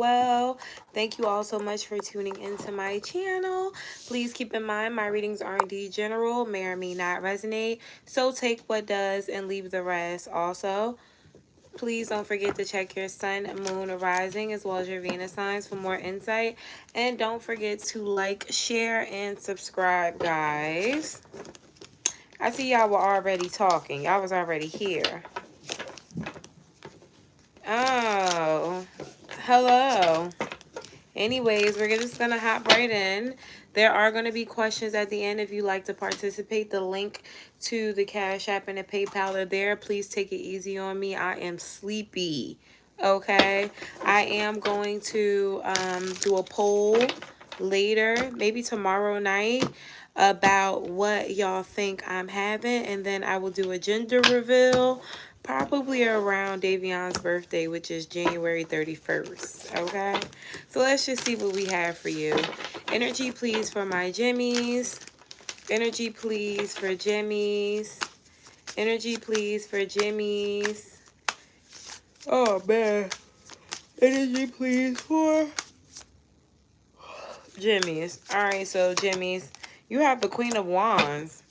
well. Thank you all so much for tuning into my channel. Please keep in mind my readings are indeed general, may or may not resonate. So take what does and leave the rest. Also, please don't forget to check your sun, moon, or rising, as well as your Venus signs for more insight. And don't forget to like, share, and subscribe, guys. I see y'all were already talking. Y'all was already here. Oh, hello. Anyways, we're just going to hop right in. There are going to be questions at the end if you'd like to participate. The link to the Cash App and the PayPal are there. Please take it easy on me. I am sleepy. Okay? I am going to do a poll later, maybe tomorrow night, about what y'all think I'm having. And then I will do a gender reveal probably around Davion's birthday, which is January 31st. Okay? So let's just see what we have for you. Energy, please, for my Jimmies. Energy, please, for Jimmies. Energy, please, for Jimmies. Oh, man. Energy, please, for Jimmies. All right, so Jimmies, you have the Queen of Wands.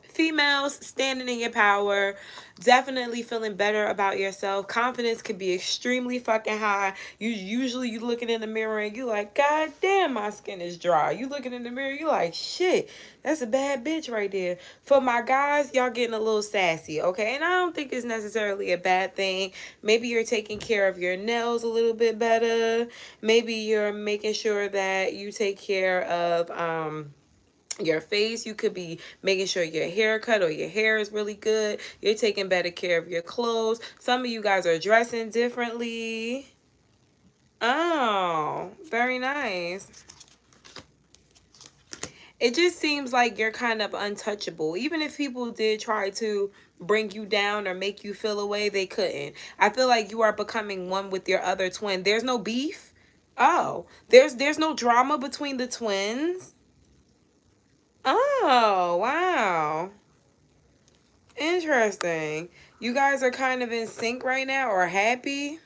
Females, standing in your power, definitely feeling better about yourself. Confidence could be extremely fucking high. You looking in the mirror and you like, God damn, my skin is dry. You looking in the mirror, you like, shit, that's a bad bitch right there. For my guys, y'all getting a little sassy, okay? And I don't think it's necessarily a bad thing. Maybe you're taking care of your nails a little bit better. Maybe you're making sure that you take care of your face. You could be making sure your haircut or your hair is really good. You're taking better care of your clothes. Some of you guys are dressing differently. Oh, very nice. It just seems like you're kind of untouchable. Even if people did try to bring you down or make you feel away, they couldn't. I feel like you are becoming one with your other twin. There's no beef. Oh, there's no drama between the twins. Oh, wow. Interesting. You guys are kind of in sync right now, or happy.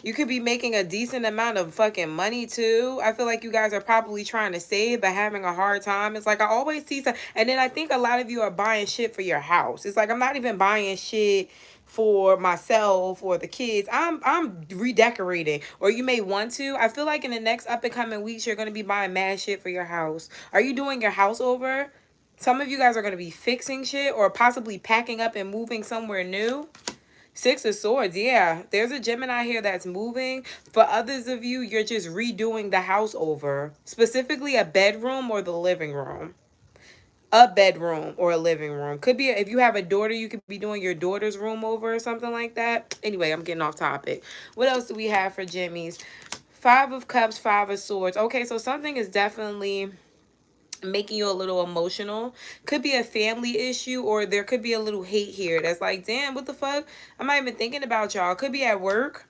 You could be making a decent amount of fucking money too. I feel like you guys are probably trying to save but having a hard time. It's like I always see some, and then I think a lot of you are buying shit for your house. It's like I'm not even buying shit for myself or the kids. I'm redecorating, or you may want to. I feel like in the next up and coming weeks you're going to be buying mad shit for your house. Are you doing your house over? Some of you guys are going to be fixing shit or possibly packing up and moving somewhere new. Six of Swords, yeah. There's a Gemini here that's moving. For others of you, you're just redoing the house over. Specifically a bedroom or the living room. A bedroom or a living room. Could be, if you have a daughter, you could be doing your daughter's room over or something like that. Anyway, I'm getting off topic. What else do we have for Jimmy's? Five of Cups, Five of Swords. Okay, so something is definitely making you a little emotional. Could be a family issue, or there could be a little hate here that's like, damn, what the fuck, I'm not even thinking about y'all. Could be at work.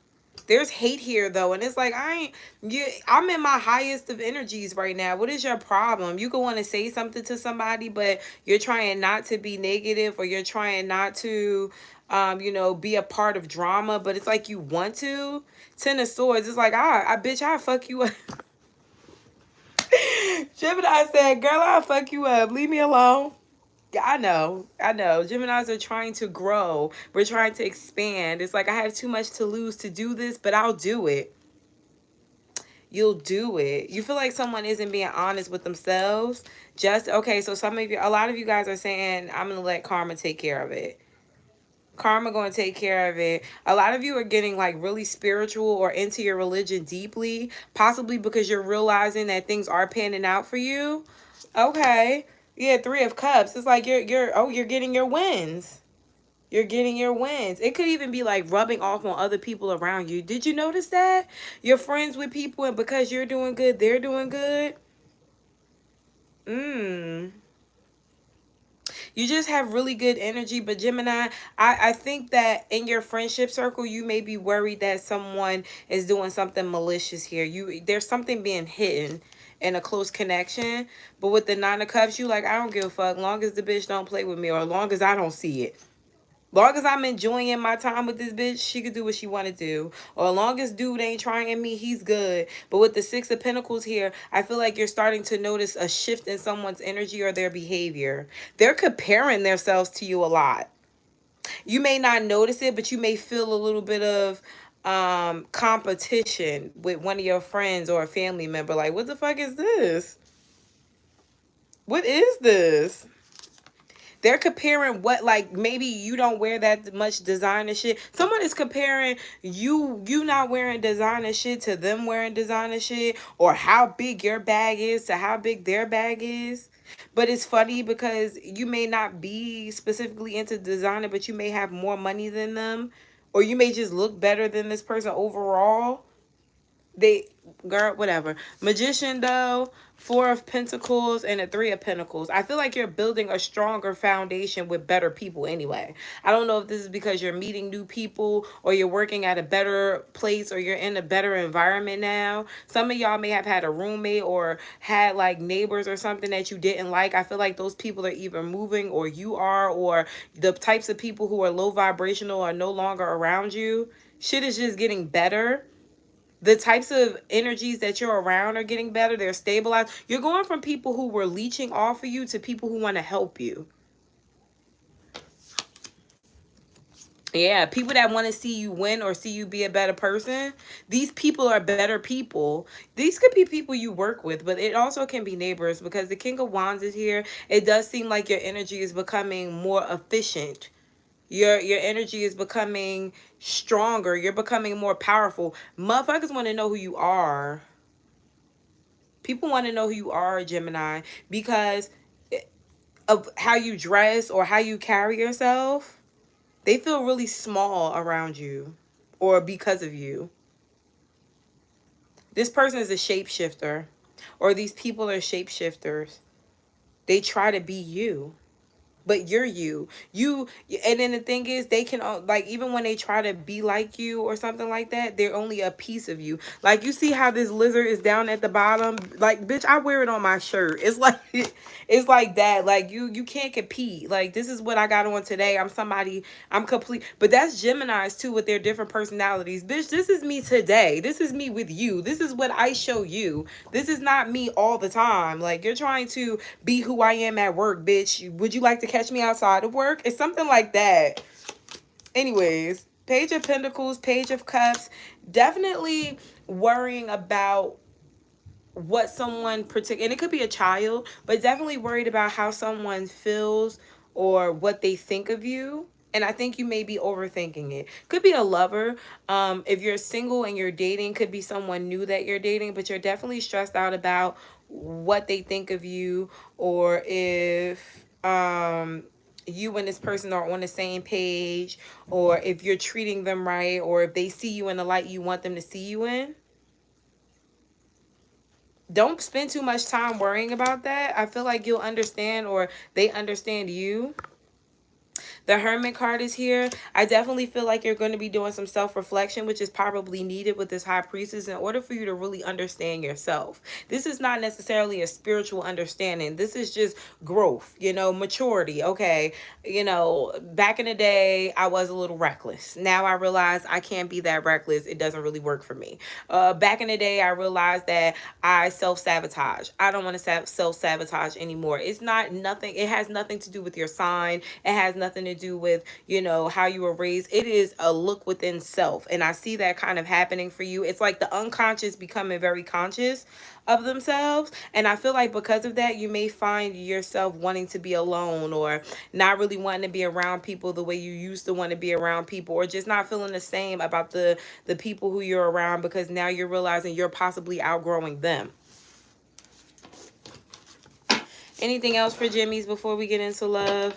There's hate here though, and it's like I'm in my highest of energies right now. What is your problem? You could want to say something to somebody, but you're trying not to be negative, or you're trying not to you know, be a part of drama, but it's like you want to. Ten of Swords, it's like, I bitch, I'll fuck you up. Gemini said, girl, I'll fuck you up. Leave me alone. Yeah, I know. Geminis are trying to grow. We're trying to expand. It's like I have too much to lose to do this, but I'll do it. You'll do it. You feel like someone isn't being honest with themselves. Okay, so a lot of you guys are saying, I'm going to let karma take care of it. Karma going to take care of it. A lot of you are getting like really spiritual or into your religion deeply, possibly because you're realizing that things are panning out for you. Okay. Yeah, Three of Cups. It's like you're getting your wins. You're getting your wins. It could even be like rubbing off on other people around you. Did you notice that? You're friends with people, and because you're doing good, they're doing good. You just have really good energy. But Gemini, I think that in your friendship circle, you may be worried that someone is doing something malicious here. There's something being hidden in a close connection. But with the Nine of Cups, you like, I don't give a fuck. Long as the bitch don't play with me, or long as I don't see it. Long as I'm enjoying my time with this bitch, she could do what she want to do. Or long as dude ain't trying me, he's good. But with the Six of Pentacles here, I feel like you're starting to notice a shift in someone's energy or their behavior. They're comparing themselves to you a lot. You may not notice it, but you may feel a little bit of competition with one of your friends or a family member. Like, what the fuck is this? What is this? They're comparing what, like, maybe you don't wear that much designer shit. Someone is comparing you not wearing designer shit to them wearing designer shit, or how big your bag is to how big their bag is. But it's funny because you may not be specifically into designer, but you may have more money than them, or you may just look better than this person overall. They, girl, whatever. Magician, though, Four of Pentacles and a Three of Pentacles. I feel like you're building a stronger foundation with better people anyway. I don't know if this is because you're meeting new people, or you're working at a better place, or you're in a better environment now. Some of y'all may have had a roommate or had like neighbors or something that you didn't like. I feel like those people are either moving, or you are, or the types of people who are low vibrational are no longer around you. Shit is just getting better. The types of energies that you're around are getting better. They're stabilized. You're going from people who were leeching off of you to people who want to help you. Yeah, people that want to see you win or see you be a better person. These people are better people. These could be people you work with, but it also can be neighbors, because the King of Wands is here. It does seem like your energy is becoming more efficient. Your energy is becoming stronger. You're becoming more powerful. Motherfuckers want to know who you are. People want to know who you are, Gemini, because of how you dress or how you carry yourself. They feel really small around you, or because of you. This person is a shapeshifter, or these people are shapeshifters. They try to be you, but you're you. And then the thing is, they can, like, even when they try to be like you or something like that, they're only a piece of you. Like, you see how this lizard is down at the bottom? Like, bitch, I wear it on my shirt. It's like it's like that. Like, you can't compete. Like, this is what I got on today. I'm complete. But that's Geminis too, with their different personalities. Bitch, this is me today. This is me with you. This is what I show you. This is not me all the time. Like, you're trying to be who I am at work, bitch. Would you like to catch me outside of work? It's something like that. Anyways, Page of Pentacles, Page of Cups. Definitely worrying about what someone particular, and it could be a child, but definitely worried about how someone feels or what they think of you. And I think you may be overthinking it. Could be a lover. If you're single and you're dating, could be someone new that you're dating, but you're definitely stressed out about what they think of you, or if you and this person are on the same page, or if you're treating them right, or if they see you in the light you want them to see you in. Don't spend too much time worrying about that. I feel like you'll understand, or they understand you. The Hermit card is here. I definitely feel like you're going to be doing some self-reflection, which is probably needed with this High Priestess, in order for you to really understand yourself. This is not necessarily a spiritual understanding. This is just growth, you know, maturity. Okay, you know, back in the day, I was a little reckless. Now I realize I can't be that reckless. It doesn't really work for me. Back in the day, I realized that I self-sabotage. I don't want to self-sabotage anymore. It's not nothing. It has nothing to do with your sign. It has nothing to do with, you know, how you were raised. It is a look within self. And I see that kind of happening for you. It's like the unconscious becoming very conscious of themselves. And I feel like because of that, you may find yourself wanting to be alone, or not really wanting to be around people the way you used to want to be around people, or just not feeling the same about the people who you're around, because now you're realizing you're possibly outgrowing them. Anything else for Jimmy's before we get into love?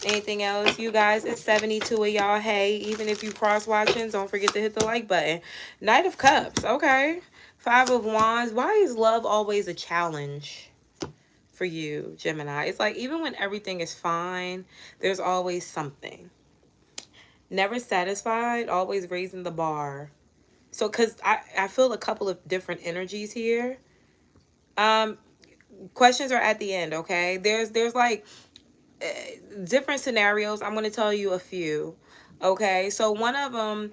Anything else? You guys, it's 72 of y'all. Hey, even if you cross watching, don't forget to hit the like button. Knight of Cups. Okay. Five of Wands. Why is love always a challenge for you, Gemini? It's like, even when everything is fine, there's always something. Never satisfied, always raising the bar. So, because I feel a couple of different energies here. Questions are at the end, okay? There's like different scenarios. I'm going to tell you a few. Okay, so one of them,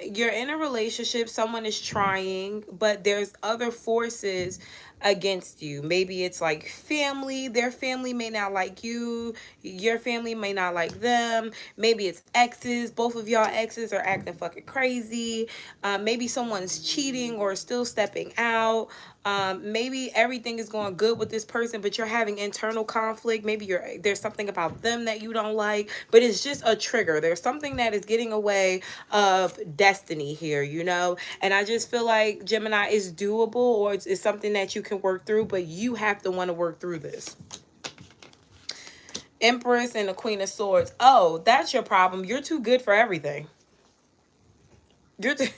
you're in a relationship, someone is trying, but there's other forces against you. Maybe it's like family, their family may not like you, your family may not like them. Maybe it's exes, both of y'all exes are acting fucking crazy. Maybe someone's cheating or still stepping out. Maybe everything is going good with this person, but you're having internal conflict. Maybe there's something about them that you don't like, but it's just a trigger. There's something that is getting away of destiny here, you know? And I just feel like Gemini is doable, or it's something that you can work through, but you have to want to work through this. Empress and the Queen of Swords. Oh, that's your problem. You're too good for everything. You're too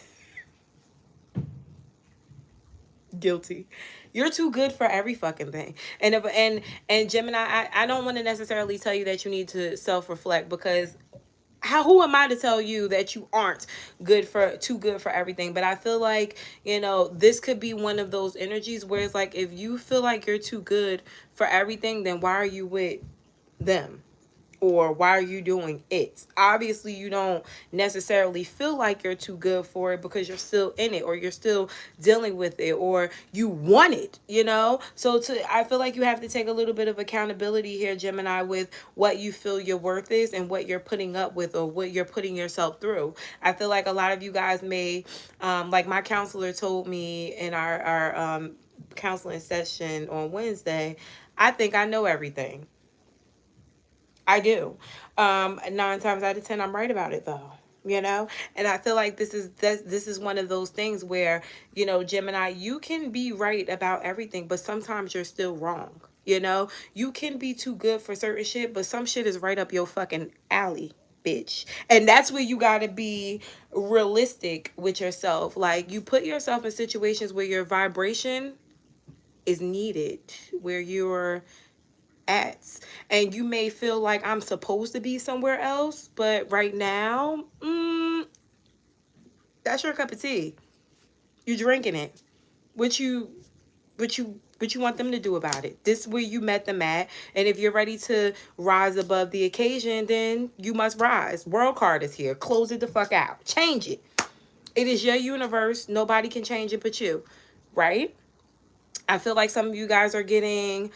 guilty. You're too good for every fucking thing. And Gemini, I don't want to necessarily tell you that you need to self-reflect, because who am I to tell you that you aren't too good for everything? But I feel like, you know, this could be one of those energies where it's like, if you feel like you're too good for everything, then why are you with them? Or why are you doing it? Obviously, you don't necessarily feel like you're too good for it because you're still in it, or you're still dealing with it, or you want it, you know? So I feel like you have to take a little bit of accountability here, Gemini, with what you feel your worth is and what you're putting up with, or what you're putting yourself through. I feel like a lot of you guys may, like my counselor told me in our counseling session on Wednesday, I think I know everything. I do. 9 times out of 10, I'm right about it though. You know, and I feel like this is one of those things where, you know, Gemini, you can be right about everything, but sometimes you're still wrong. You know, you can be too good for certain shit, but some shit is right up your fucking alley, bitch. And that's where you gotta be realistic with yourself. Like, you put yourself in situations where your vibration is needed, where you're at, and you may feel like I'm supposed to be somewhere else, but right now, that's your cup of tea. You drinking it. What you want them to do about it? This is where you met them at, and if you're ready to rise above the occasion, then you must rise. World card is here. Close it the fuck out. Change it. It is your universe. Nobody can change it but you, right? I feel like some of you guys are getting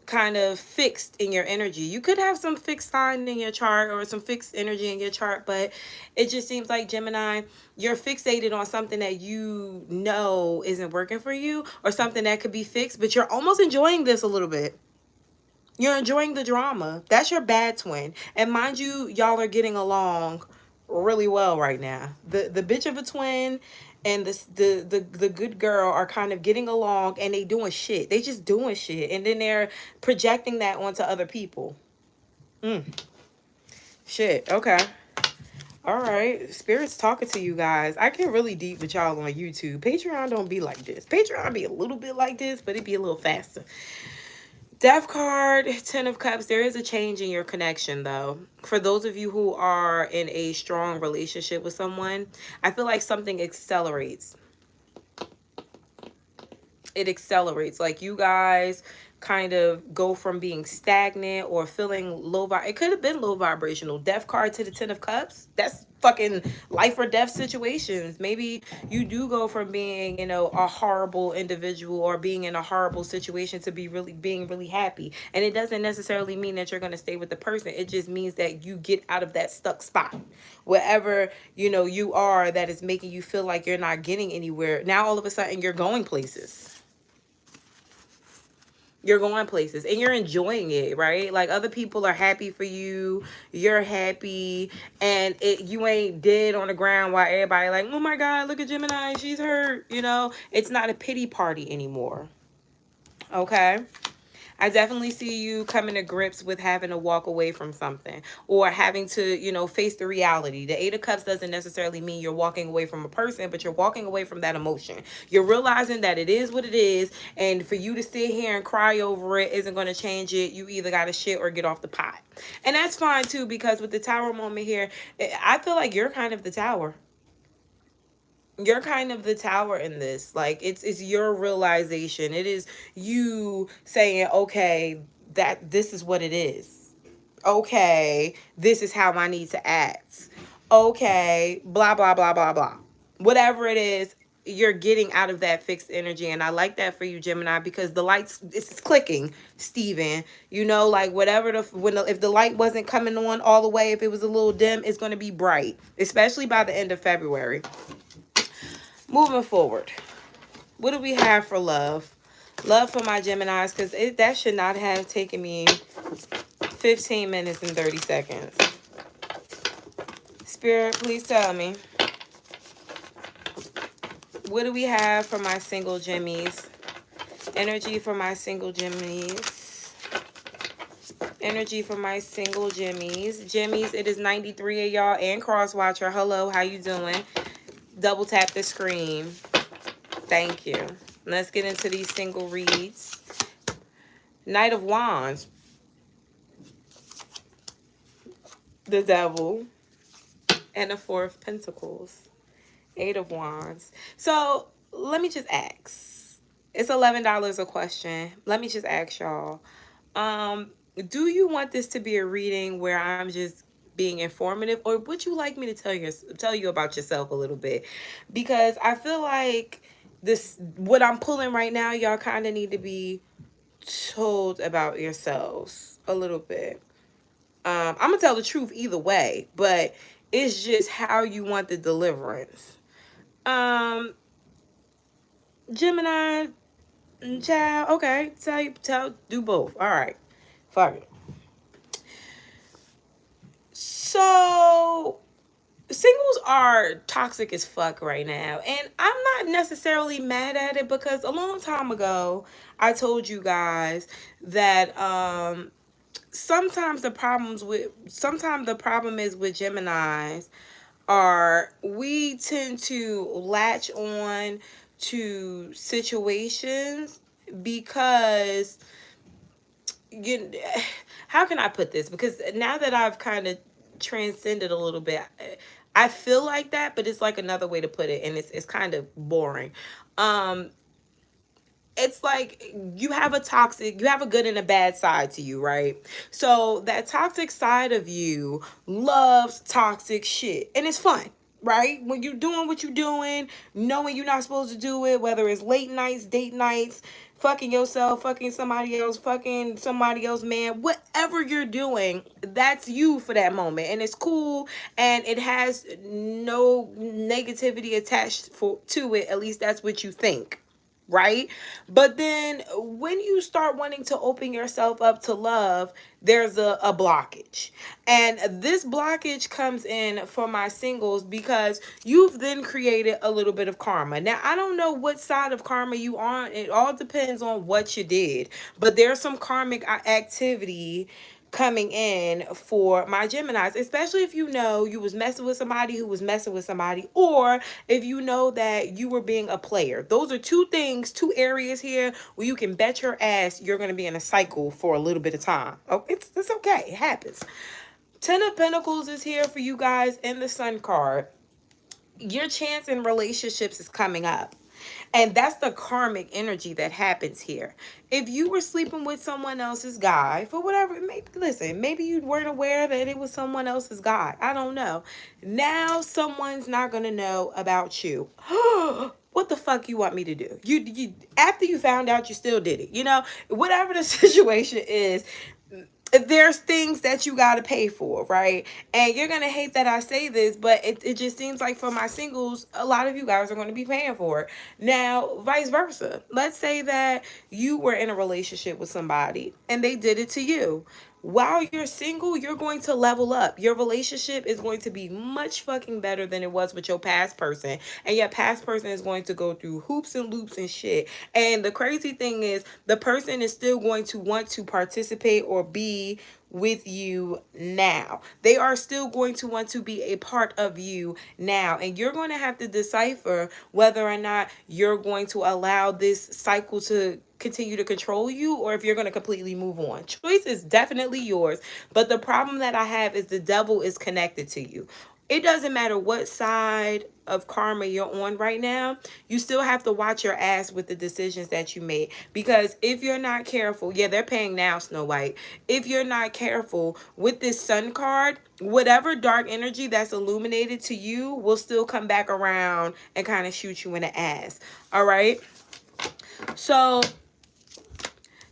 kind of fixed in your energy. You could have some fixed sign in your chart, or some fixed energy in your chart, but it just seems like, Gemini, you're fixated on something that you know isn't working for you, or something that could be fixed, but you're almost enjoying this a little bit. You're enjoying the drama. That's your bad twin. And mind you, y'all are getting along really well right now. The bitch of a twin and the good girl are kind of getting along, and they doing shit. They just doing shit, and then they're projecting that onto other people. Shit. Okay. All right. Spirit's talking to you guys. I get really deep with y'all on YouTube. Patreon don't be like this. Patreon be a little bit like this, but it be a little faster. Death card, 10 of Cups. There is a change in your connection, though. For those of you who are in a strong relationship with someone, I feel like something accelerates. It accelerates. Like, you guys kind of go from being stagnant or feeling low. It could have been low vibrational. Death card to the 10 of Cups. That's fucking life or death situations. Maybe you do go from being, you know, a horrible individual, or being in a horrible situation, to being really happy. And it doesn't necessarily mean that you're going to stay with the person. It just means that you get out of that stuck spot. Wherever, you know, you are, that is making you feel like you're not getting anywhere. Now all of a sudden you're going places. You're going places and you're enjoying it, right? Like, other people are happy for you, you're happy, and you ain't dead on the ground while everybody like, oh my God, look at Gemini, she's hurt. You know, it's not a pity party anymore. Okay. I definitely see you coming to grips with having to walk away from something, or having to, you know, face the reality. The 8 of Cups doesn't necessarily mean you're walking away from a person, but you're walking away from that emotion. You're realizing that it is what it is, and for you to sit here and cry over it isn't going to change it. You either got to shit or get off the pot. And that's fine too, because with the Tower moment here, I feel like you're kind of the Tower. You're kind of the Tower in this. Like, it's your realization. It is you saying, okay, that this is what it is. Okay, this is how I need to act. Okay, blah, blah, blah, blah, blah. Whatever it is, you're getting out of that fixed energy. And I like that for you, Gemini, because the lights, it's clicking, Steven. You know, like whatever if the light wasn't coming on all the way, if it was a little dim, it's going to be bright, especially by the end of February. Moving forward, what do we have for love? Love for my Geminis, because that should not have taken me 15 minutes and 30 seconds. Spirit, please tell me. What do we have for my single Gemmies? Energy for my single Gemmies. Energy for my single Gemmies. Gemmies, it is 93 of y'all and Crosswatcher. Hello, how you doing? Double tap the screen. Thank you. Let's get into these single reads. Knight of Wands. The Devil. And the Four of Pentacles. Eight of Wands. So let me just ask. It's $11 a question. Let me just ask y'all. Do you want this to be a reading where I'm just being informative, or would you like me to tell you about yourself a little bit? Because I feel like what I'm pulling right now, y'all kind of need to be told about yourselves a little bit. I'm gonna tell the truth either way, but it's just how you want the deliverance. Gemini, child, okay, do both. All right, fuck it. So, singles are toxic as fuck right now, and I'm not necessarily mad at it, because a long time ago, I told you guys that sometimes the problem is with Geminis are we tend to latch on to situations because how can I put this? Because now that I've kind of transcended a little bit, I feel like that, but it's like another way to put it, and it's kind of boring. It's like you have a good and a bad side to you, right? So that toxic side of you loves toxic shit, and it's fun, right? When you're doing what you're doing, knowing you're not supposed to do it, whether it's late nights, date nights, fucking yourself, fucking somebody else, man, whatever you're doing, that's you for that moment, and it's cool, and it has no negativity attached to it. At least that's what you think, right? But then when you start wanting to open yourself up to love, there's a blockage. And this blockage comes in for my singles because you've then created a little bit of karma. Now, I don't know what side of karma you on. It all depends on what you did. But there's some karmic activity coming in for my Geminis, especially if you know you was messing with somebody who was messing with somebody, or if you know that you were being a player. Those are two areas here where you can bet your ass you're going to be in a cycle for a little bit of time. Oh, it's okay. It happens. Ten of Pentacles is here for you guys in the Sun card. Your chance in relationships is coming up. And that's the karmic energy that happens here. If you were sleeping with someone else's guy, for whatever, maybe you weren't aware that it was someone else's guy. I don't know. Now someone's not going to know about you. What the fuck you want me to do? You after you found out, you still did it. You know, whatever the situation is, there's things that you got to pay for, right? And you're going to hate that I say this, but it just seems like for my singles, a lot of you guys are going to be paying for it. Now, vice versa. Let's say that you were in a relationship with somebody and they did it to you. While you're single, you're going to level up. Your relationship is going to be much fucking better than it was with your past person. And your past person is going to go through hoops and loops and shit. And the crazy thing is, the person is still going to want to participate or be with you now. They are still going to want to be a part of you now. And you're going to have to decipher whether or not you're going to allow this cycle to continue to control you, or if you're going to completely move on. Choice is definitely yours, but the problem that I have is the devil is connected to you. it doesn't matter what side of karma you're on right now, you still have to watch your ass with the decisions that you made. Because if you're not careful, yeah, they're paying now, Snow White. If you're not careful with this sun card, whatever dark energy that's illuminated to you will still come back around and kind of shoot you in the ass. All right. So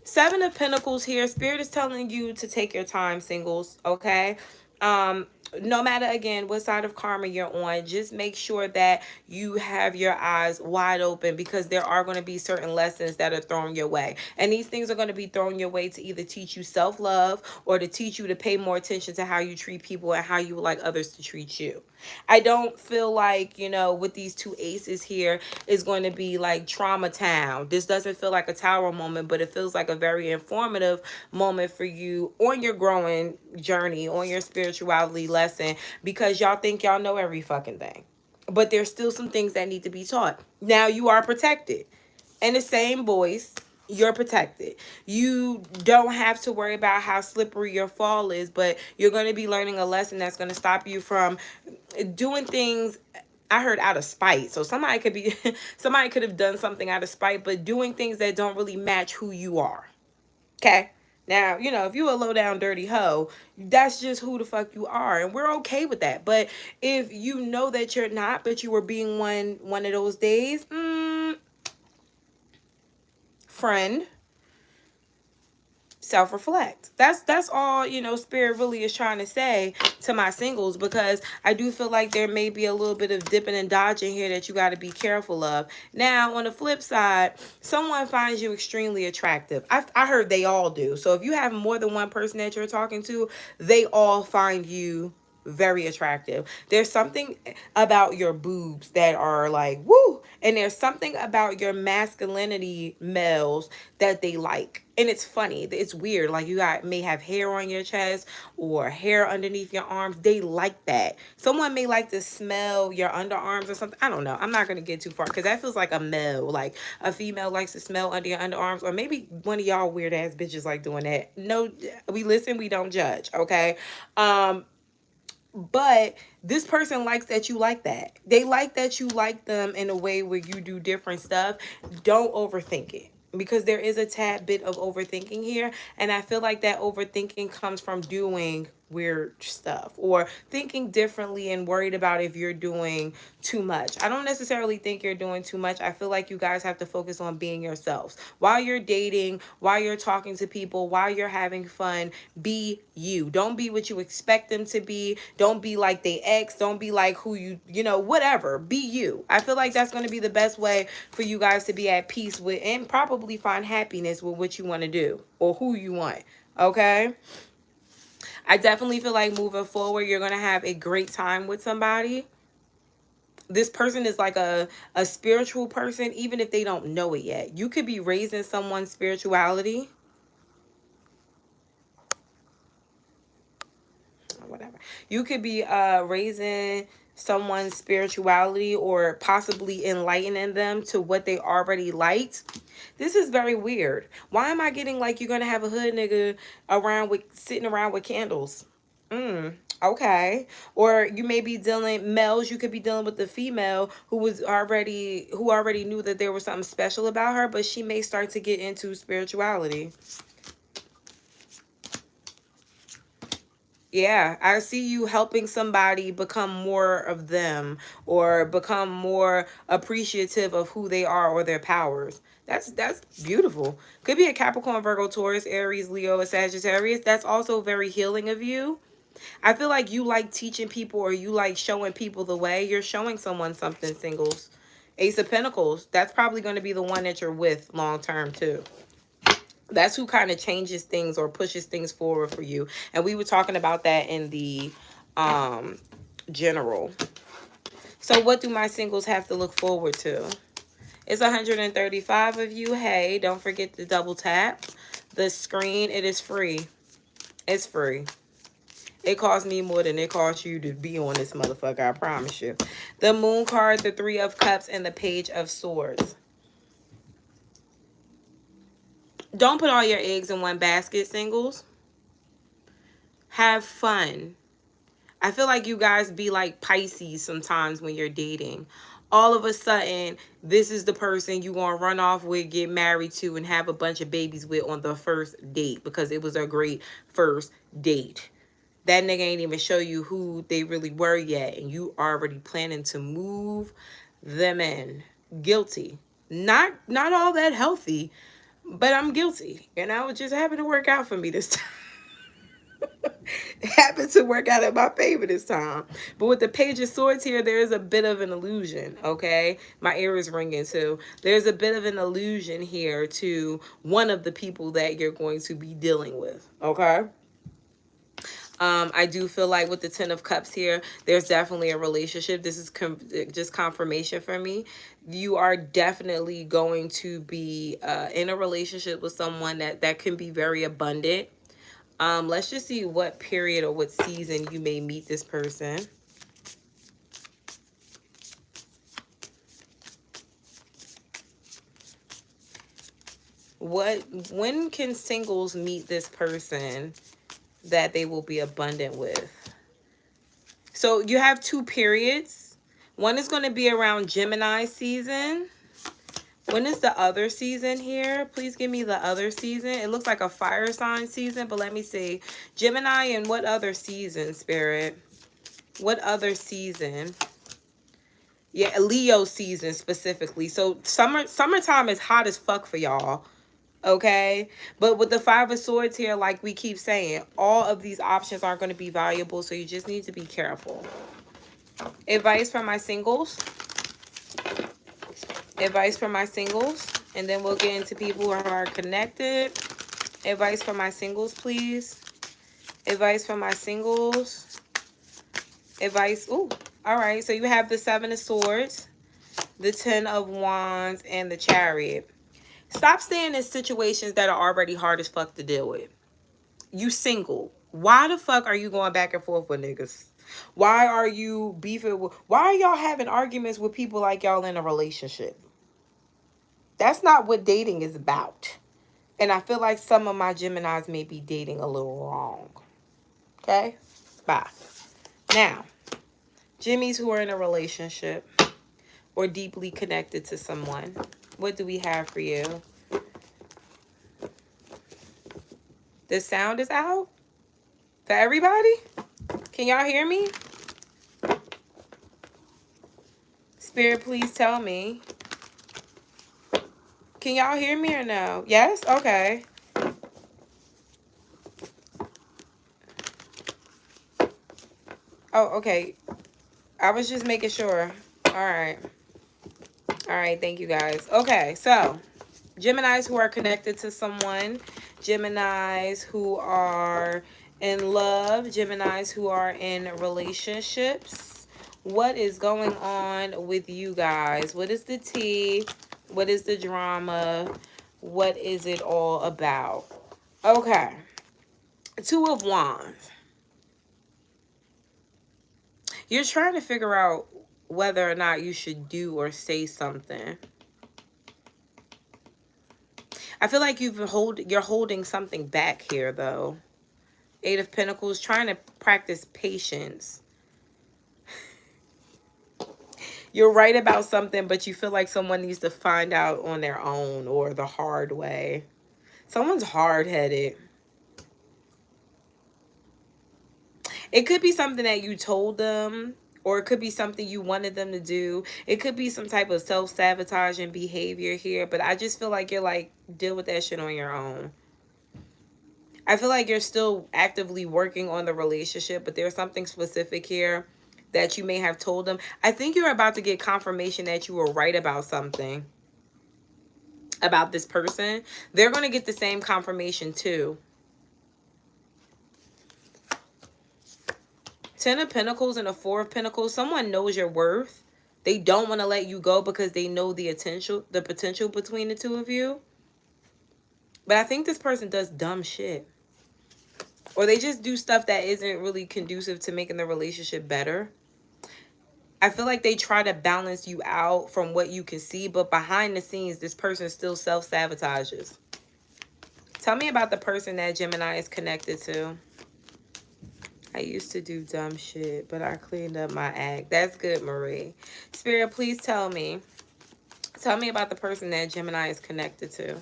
Seven of Pentacles here. Spirit is telling you to take your time, singles. Okay. No matter, again, what side of karma you're on, just make sure that you have your eyes wide open, because there are going to be certain lessons that are thrown your way. And these things are going to be thrown your way to either teach you self-love or to teach you to pay more attention to how you treat people and how you would like others to treat you. I don't feel like, you know, with these two aces here, is going to be like trauma town. This doesn't feel like a tower moment, but it feels like a very informative moment for you on your growing journey, on your spirituality lesson, because y'all think y'all know every fucking thing. But there's still some things that need to be taught. Now you are protected. In the same voice, you're protected. You don't have to worry about how slippery your fall is, but you're going to be learning a lesson that's going to stop you from doing things, I heard, out of spite. So somebody could be somebody could have done something out of spite, but doing things that don't really match who you are. Okay? Now, you know, if you a low down dirty hoe, that's just who the fuck you are, and we're okay with that. But if you know that you're not, but you were being one of those days, friend, self-reflect. That's all, you know, Spirit really is trying to say to my singles, because I do feel like there may be a little bit of dipping and dodging here that you got to be careful of. Now, on the flip side, someone finds you extremely attractive. I heard they all do. So if you have more than one person that you're talking to, they all find you very attractive. There's something about your boobs that are like woo, and there's something about your masculinity males that they like. And it's funny, it's weird, like you may have hair on your chest or hair underneath your arms. They like that. Someone may like to smell your underarms or something. I don't know, I'm not going to get too far, because that feels like a male, like a female likes to smell under your underarms, or maybe one of y'all weird ass bitches like doing that. No, we listen, we don't judge. Okay. But this person likes that you like that. They like that you like them in a way where you do different stuff. Don't overthink it, because there is a tad bit of overthinking here. And I feel like that overthinking comes from doing weird stuff or thinking differently and worried about if you're doing too much. I don't necessarily think you're doing too much. I feel like you guys have to focus on being yourselves. While you're dating, while you're talking to people, while you're having fun, be you. Don't be what you expect them to be. Don't be like they ex. Don't be like who you know, whatever. Be you. I feel like that's going to be the best way for you guys to be at peace with and probably find happiness with what you want to do or who you want. Okay? I definitely feel like moving forward, you're going to have a great time with somebody. This person is like a spiritual person, even if they don't know it yet. You could be raising someone's spirituality. Whatever. You could be raising someone's spirituality or possibly enlightening them to what they already liked. This is very weird. Why am I getting like you're going to have a hood nigga sitting around with candles? Okay. Or you may be dealing, males, you could be dealing with the female who already knew that there was something special about her, but she may start to get into spirituality. Yeah, I see you helping somebody become more of them or become more appreciative of who they are or their powers. That's beautiful. Could be a Capricorn, Virgo, Taurus, Aries, Leo, or Sagittarius. That's also very healing of you. I feel like you like teaching people or you like showing people the way. You're showing someone something, singles. Ace of Pentacles. That's probably going to be the one that you're with long term too. That's who kind of changes things or pushes things forward for you. And we were talking about that in the general. So what do my singles have to look forward to? It's 135 of you. Hey, don't forget to double tap the screen. It is free. It's free. It costs me more than it costs you to be on this motherfucker, I promise you. The Moon card, the Three of Cups, and the Page of Swords. Don't put all your eggs in one basket, singles. Have fun. I feel like you guys be like Pisces sometimes when you're dating. All of a sudden, this is the person you gonna run off with, get married to, and have a bunch of babies with on the first date because it was a great first date. That nigga ain't even show you who they really were yet, and you already planning to move them in. Guilty. Not all that healthy, but I'm guilty. And it just happened to work out for me this time. It happened to work out in my favor this time. But with the Page of Swords here, there is a bit of an illusion, okay? My ear is ringing too. There's a bit of an illusion here to one of the people that you're going to be dealing with, okay? I do feel like with the Ten of Cups here, there's definitely a relationship. This is just confirmation for me. You are definitely going to be in a relationship with someone that can be very abundant. Let's just see what period or what season you may meet this person. When can singles meet this person that they will be abundant with? So you have 2 periods. One is going to be around Gemini season. When is the other season here? Please give me the other season. It looks like a fire sign season, but let me see. Gemini and what other season, Spirit? What other season? Yeah, Leo season specifically. So summertime is hot as fuck for y'all. Okay, but with the Five of Swords here, like we keep saying, all of these options aren't going to be valuable, so you just need to be careful. Advice for my singles. Advice for my singles, and then we'll get into people who are connected. Advice for my singles, please. Advice for my singles. Advice. Ooh, all right. So you have the Seven of Swords, the Ten of Wands, and the Chariot. Stop staying in situations that are already hard as fuck to deal with. You single. Why the fuck are you going back and forth with niggas? Why are you beefing with... Why are y'all having arguments with people like y'all in a relationship? That's not what dating is about. And I feel like some of my Geminis may be dating a little wrong. Okay? Bye. Now, Jimmies who are in a relationship or deeply connected to someone. What do we have for you? The sound is out for everybody? Can y'all hear me? Spirit, please tell me. Can y'all hear me or no? Yes? Okay. Oh, okay. I was just making sure. All right. All right. Thank you, guys. Okay. So, Geminis who are connected to someone. Geminis who are in love. Geminis who are in relationships. What is going on with you guys? What is the tea? What is the drama? What is it all about? Okay. Two of Wands. You're trying to figure out whether or not you should do or say something. I feel like you're holding something back here, though. Eight of Pentacles, trying to practice patience. You're right about something, but you feel like someone needs to find out on their own or the hard way. Someone's hard-headed. It could be something that you told them, or it could be something you wanted them to do. It could be some type of self-sabotaging behavior here, but I just feel like you're like, deal with that shit on your own. I feel like you're still actively working on the relationship, but there's something specific here that you may have told them. I think you're about to get confirmation that you were right about something, about this person. They're going to get the same confirmation too. Ten of Pentacles and a Four of Pentacles. Someone knows your worth. They don't want to let you go because they know the potential between the two of you. But I think this person does dumb shit. Or they just do stuff that isn't really conducive to making the relationship better. I feel like they try to balance you out from what you can see, but behind the scenes, this person still self-sabotages. Tell me about the person that Gemini is connected to. I used to do dumb shit, but I cleaned up my act. That's good, Marie. Spirit, please tell me. Tell me about the person that Gemini is connected to.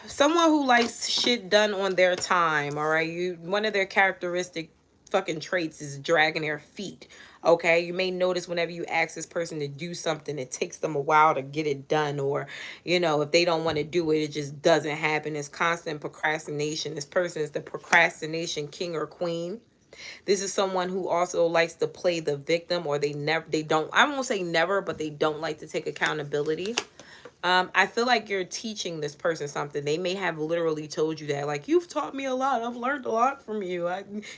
Someone who likes shit done on their time, all right? One of their characteristic fucking traits is dragging their feet. Okay, you may notice whenever you ask this person to do something, it takes them a while to get it done, or you know, if they don't want to do it, it just doesn't happen. It's constant procrastination. This person is the procrastination king or queen. This is someone who also likes to play the victim, or they don't, I won't say never, but they don't like to take accountability. I feel like you're teaching this person something. They may have literally told you that, like, you've taught me a lot. I've learned a lot from you.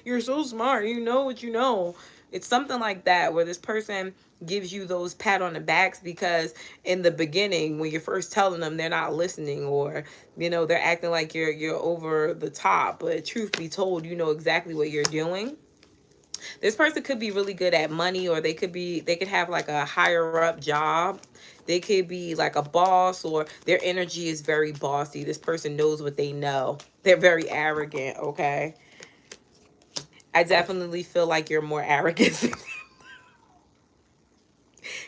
You're so smart. You know what you know. It's something like that, where this person gives you those pat on the backs because in the beginning, when you're first telling them, they're not listening, or you know, they're acting like you're over the top. But truth be told, you know exactly what you're doing. This person could be really good at money, or they could have like a higher up job. They could be like a boss, or their energy is very bossy. This person knows what they know. They're very arrogant, okay? I definitely feel like you're more arrogant.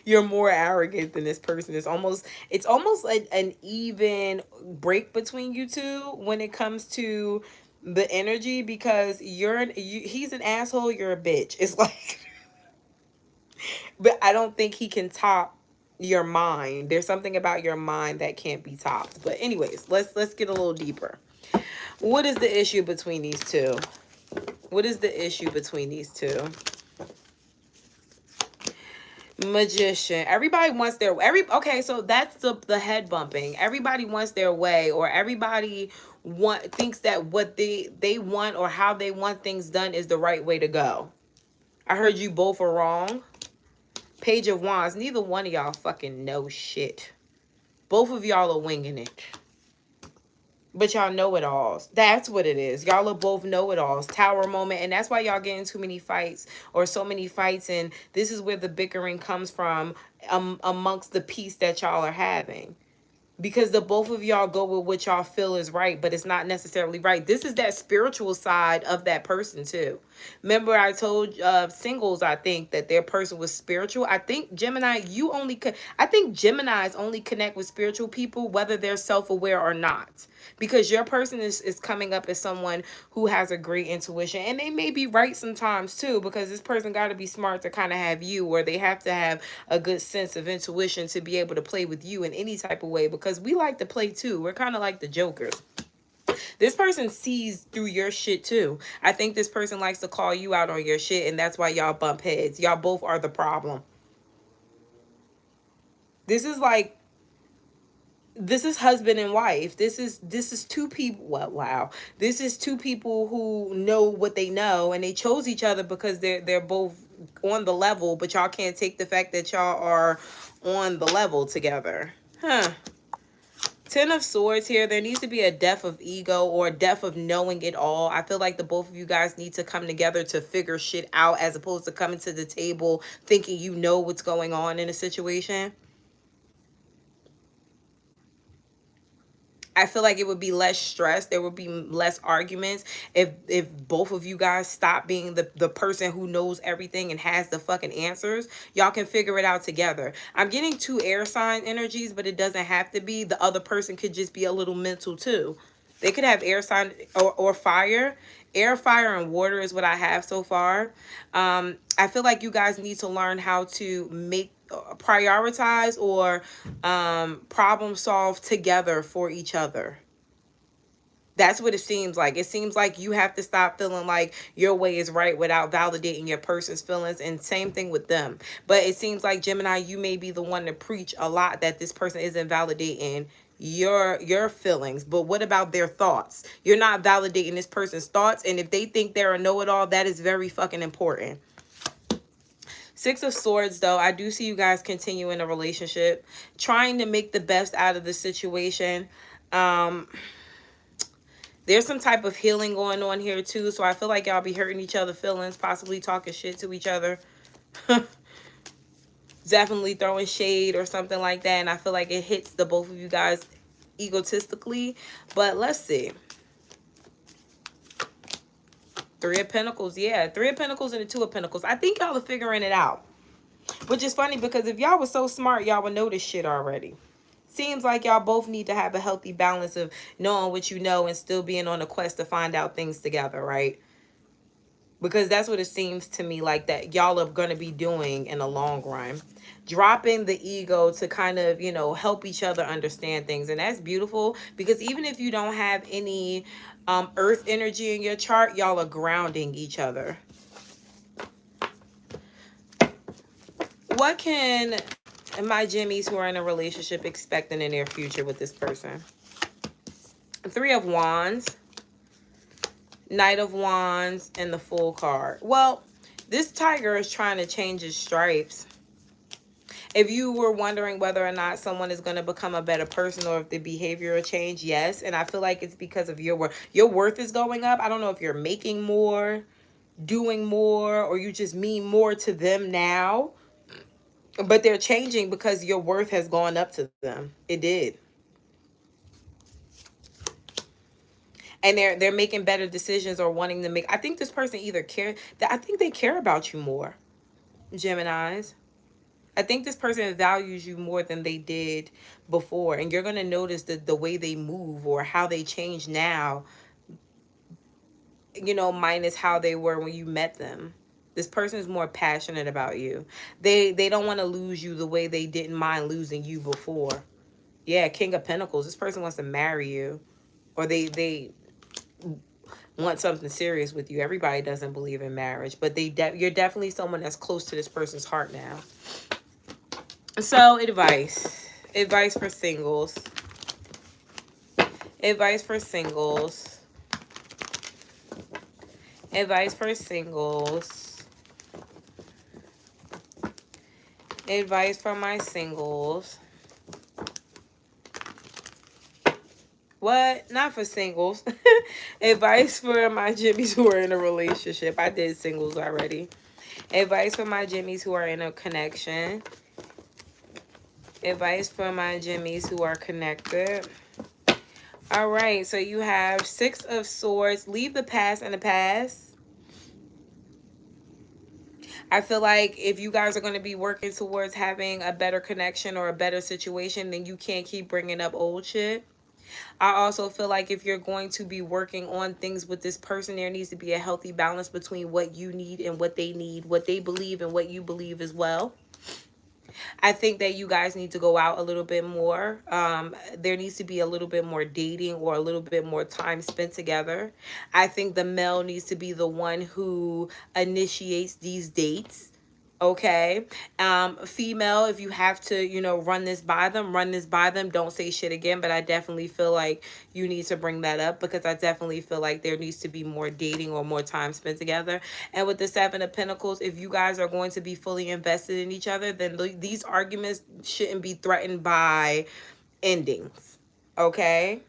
You're more arrogant than this person. It's almost like an even break between you two when it comes to the energy, because he's an asshole, you're a bitch. It's like but I don't think he can top your mind. There's something about your mind that can't be topped. But anyways, let's get a little deeper. What is the issue between these two? What is the issue between these two? Magician. Everybody wants their okay, so that's the head bumping. Everybody wants their way, or everybody thinks that what they want or how they want things done is the right way to go. I heard you both are wrong. Page of Wands. Neither one of y'all fucking know shit. Both of y'all are winging it. But y'all know it alls. That's what it is. Y'all are both know it alls. Tower moment. And that's why y'all getting too many fights, or so many fights. And this is where the bickering comes from, amongst the peace that y'all are having. Because the both of y'all go with what y'all feel is right, but it's not necessarily right. This is that spiritual side of that person too. Remember I told singles, I think, that their person was spiritual. I think Gemini, I think Geminis only connect with spiritual people whether they're self-aware or not. Because your person is coming up as someone who has a great intuition. And they may be right sometimes too, because this person got to be smart to kind of have you, or they have to have a good sense of intuition to be able to play with you in any type of way, because we like to play too. We're kind of like the jokers. This person sees through your shit too. I think this person likes to call you out on your shit, and that's why y'all bump heads. Y'all both are the problem. This is like, this is husband and wife. This is two people. Wow. This is two people who know what they know, and they chose each other because they're both on the level, but y'all can't take the fact that y'all are on the level together. Huh. Ten of Swords here. There needs to be a death of ego, or a death of knowing it all. I feel like the both of you guys need to come together to figure shit out, as opposed to coming to the table thinking you know what's going on in a situation. I feel like it would be less stress. There would be less arguments if both of you guys stop being the person who knows everything and has the fucking answers. Y'all can figure it out together. I'm getting two air sign energies, but it doesn't have to be. The other person could just be a little mental too. They could have air sign or fire. Air, fire, and water is what I have so far. I feel like you guys need to learn how to prioritize or problem solve together for each other. That's what it seems like. It seems like you have to stop feeling like your way is right without validating your person's feelings, and same thing with them. But it seems like, Gemini, you may be the one to preach a lot that this person isn't validating your feelings. But what about their thoughts? You're not validating this person's thoughts, and if they think they're a know-it-all, that is very fucking important. Six of Swords, though, I do see you guys continuing a relationship, trying to make the best out of the situation. There's some type of healing going on here too, so I feel like y'all be hurting each other's feelings, possibly talking shit to each other. Definitely throwing shade or something like that, and I feel like it hits the both of you guys egotistically. But let's see. Three of Pentacles, yeah. Three of Pentacles and the Two of Pentacles. I think y'all are figuring it out. Which is funny because if y'all was so smart, y'all would know this shit already. Seems like y'all both need to have a healthy balance of knowing what you know and still being on a quest to find out things together, right? Because that's what it seems to me like that y'all are going to be doing in the long run. Dropping the ego to kind of, you know, help each other understand things. And that's beautiful because even if you don't have any earth energy in your chart, y'all are grounding each other. What can my Jimmies who are in a relationship expect in the near future with this person? Three of Wands, Knight of Wands, and the Fool card. Well, this tiger is trying to change his stripes. If you were wondering whether or not someone is going to become a better person or if the behavior will change, yes. And I feel like it's because of your worth. Your worth is going up. I don't know if you're making more, doing more, or you just mean more to them now. But they're changing because your worth has gone up to them. It did. And they're making better decisions or wanting to make. I think this person either I think they care about you more, Geminis. I think this person values you more than they did before. And you're going to notice the way they move or how they change now, you know, minus how they were when you met them. This person is more passionate about you. They don't want to lose you the way they didn't mind losing you before. Yeah, King of Pentacles. This person wants to marry you. Or they want something serious with you. Everybody doesn't believe in marriage. But you're definitely someone that's close to this person's heart now. So, advice. Advice for singles. Advice for singles. Advice for singles. Advice for my singles. What? Not for singles. Advice for my Jimmies who are in a relationship. I did singles already. Advice for my Jimmies who are in a connection. Advice for my Jimmies who are connected. All right, so you have Six of Swords. Leave the past in the past. I feel like if you guys are going to be working towards having a better connection or a better situation, then you can't keep bringing up old shit. I also feel like if you're going to be working on things with this person, there needs to be a healthy balance between what you need and what they need, what they believe and what you believe as well. I think that you guys need to go out a little bit more. There needs to be a little bit more dating or a little bit more time spent together. I think the male needs to be the one who initiates these dates. Okay. Female, if you have to, you know, run this by them. Don't say shit again. But I definitely feel like you need to bring that up because I definitely feel like there needs to be more dating or more time spent together. And with the Seven of Pentacles, if you guys are going to be fully invested in each other, then these arguments shouldn't be threatened by endings. Okay.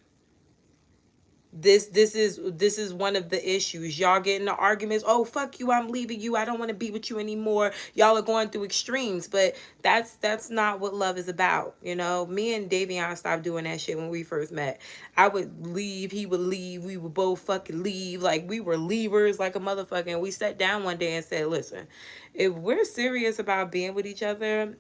This is one of the issues. Y'all get into arguments. Oh, fuck you, I'm leaving you, I don't want to be with you anymore. Y'all are going through extremes, but that's not what love is about. You know, me and Davion stopped doing that shit when we first met. I would leave, he would leave, we would both fucking leave. Like, we were leavers like a motherfucker. And we sat down one day and said, listen, if we're serious about being with each other,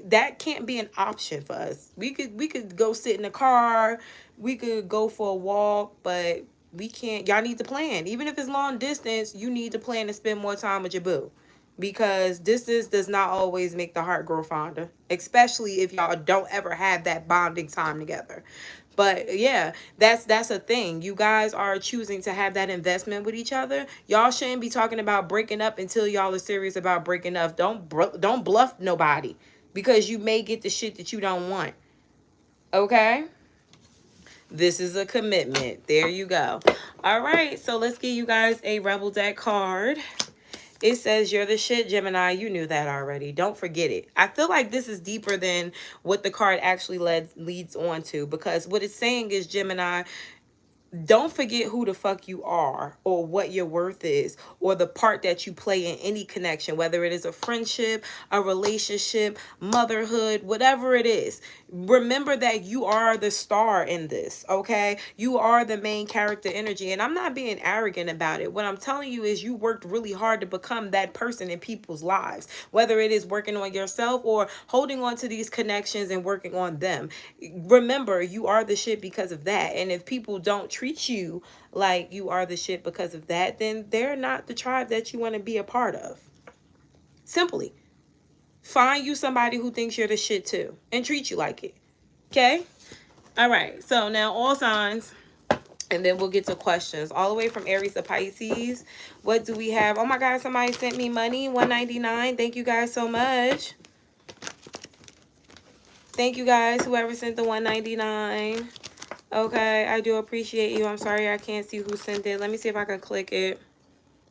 that can't be an option for us. We could go sit in the car, we could go for a walk, but we can't. Y'all need to plan. Even if it's long distance, you need to plan to spend more time with your boo, because distance does not always make the heart grow fonder, especially if y'all don't ever have that bonding time together. But yeah, that's a thing. You guys are choosing to have that investment with each other. Y'all shouldn't be talking about breaking up until y'all are serious about breaking up. Don't bluff nobody, because you may get the shit that you don't want. Okay? This is a commitment. There you go. All right, so let's give you guys a Rebel deck card. It says, you're the shit, Gemini. You knew that already. Don't forget it. I feel like this is deeper than what the card actually leads on to, because what it's saying is, Gemini, don't forget who the fuck you are, or what your worth is, or the part that you play in any connection, whether it is a friendship, a relationship, motherhood, whatever it is. Remember that you are the star in this, okay? You are the main character energy. And I'm not being arrogant about it. What I'm telling you is you worked really hard to become that person in people's lives, whether it is working on yourself or holding on to these connections and working on them. Remember, you are the shit because of that. And if people don't treat you like you are the shit because of that, then they're not the tribe that you want to be a part of. Simply. Find you somebody who thinks you're the shit too and treat you like it. Okay? All right. So now all signs, and then we'll get to questions. All the way from Aries to Pisces. What do we have? Oh my God, somebody sent me money. $1.99. Thank you guys so much. Thank you guys, whoever sent the $1.99. Okay, I do appreciate you. I'm sorry I can't see who sent it. Let me see if I can click it.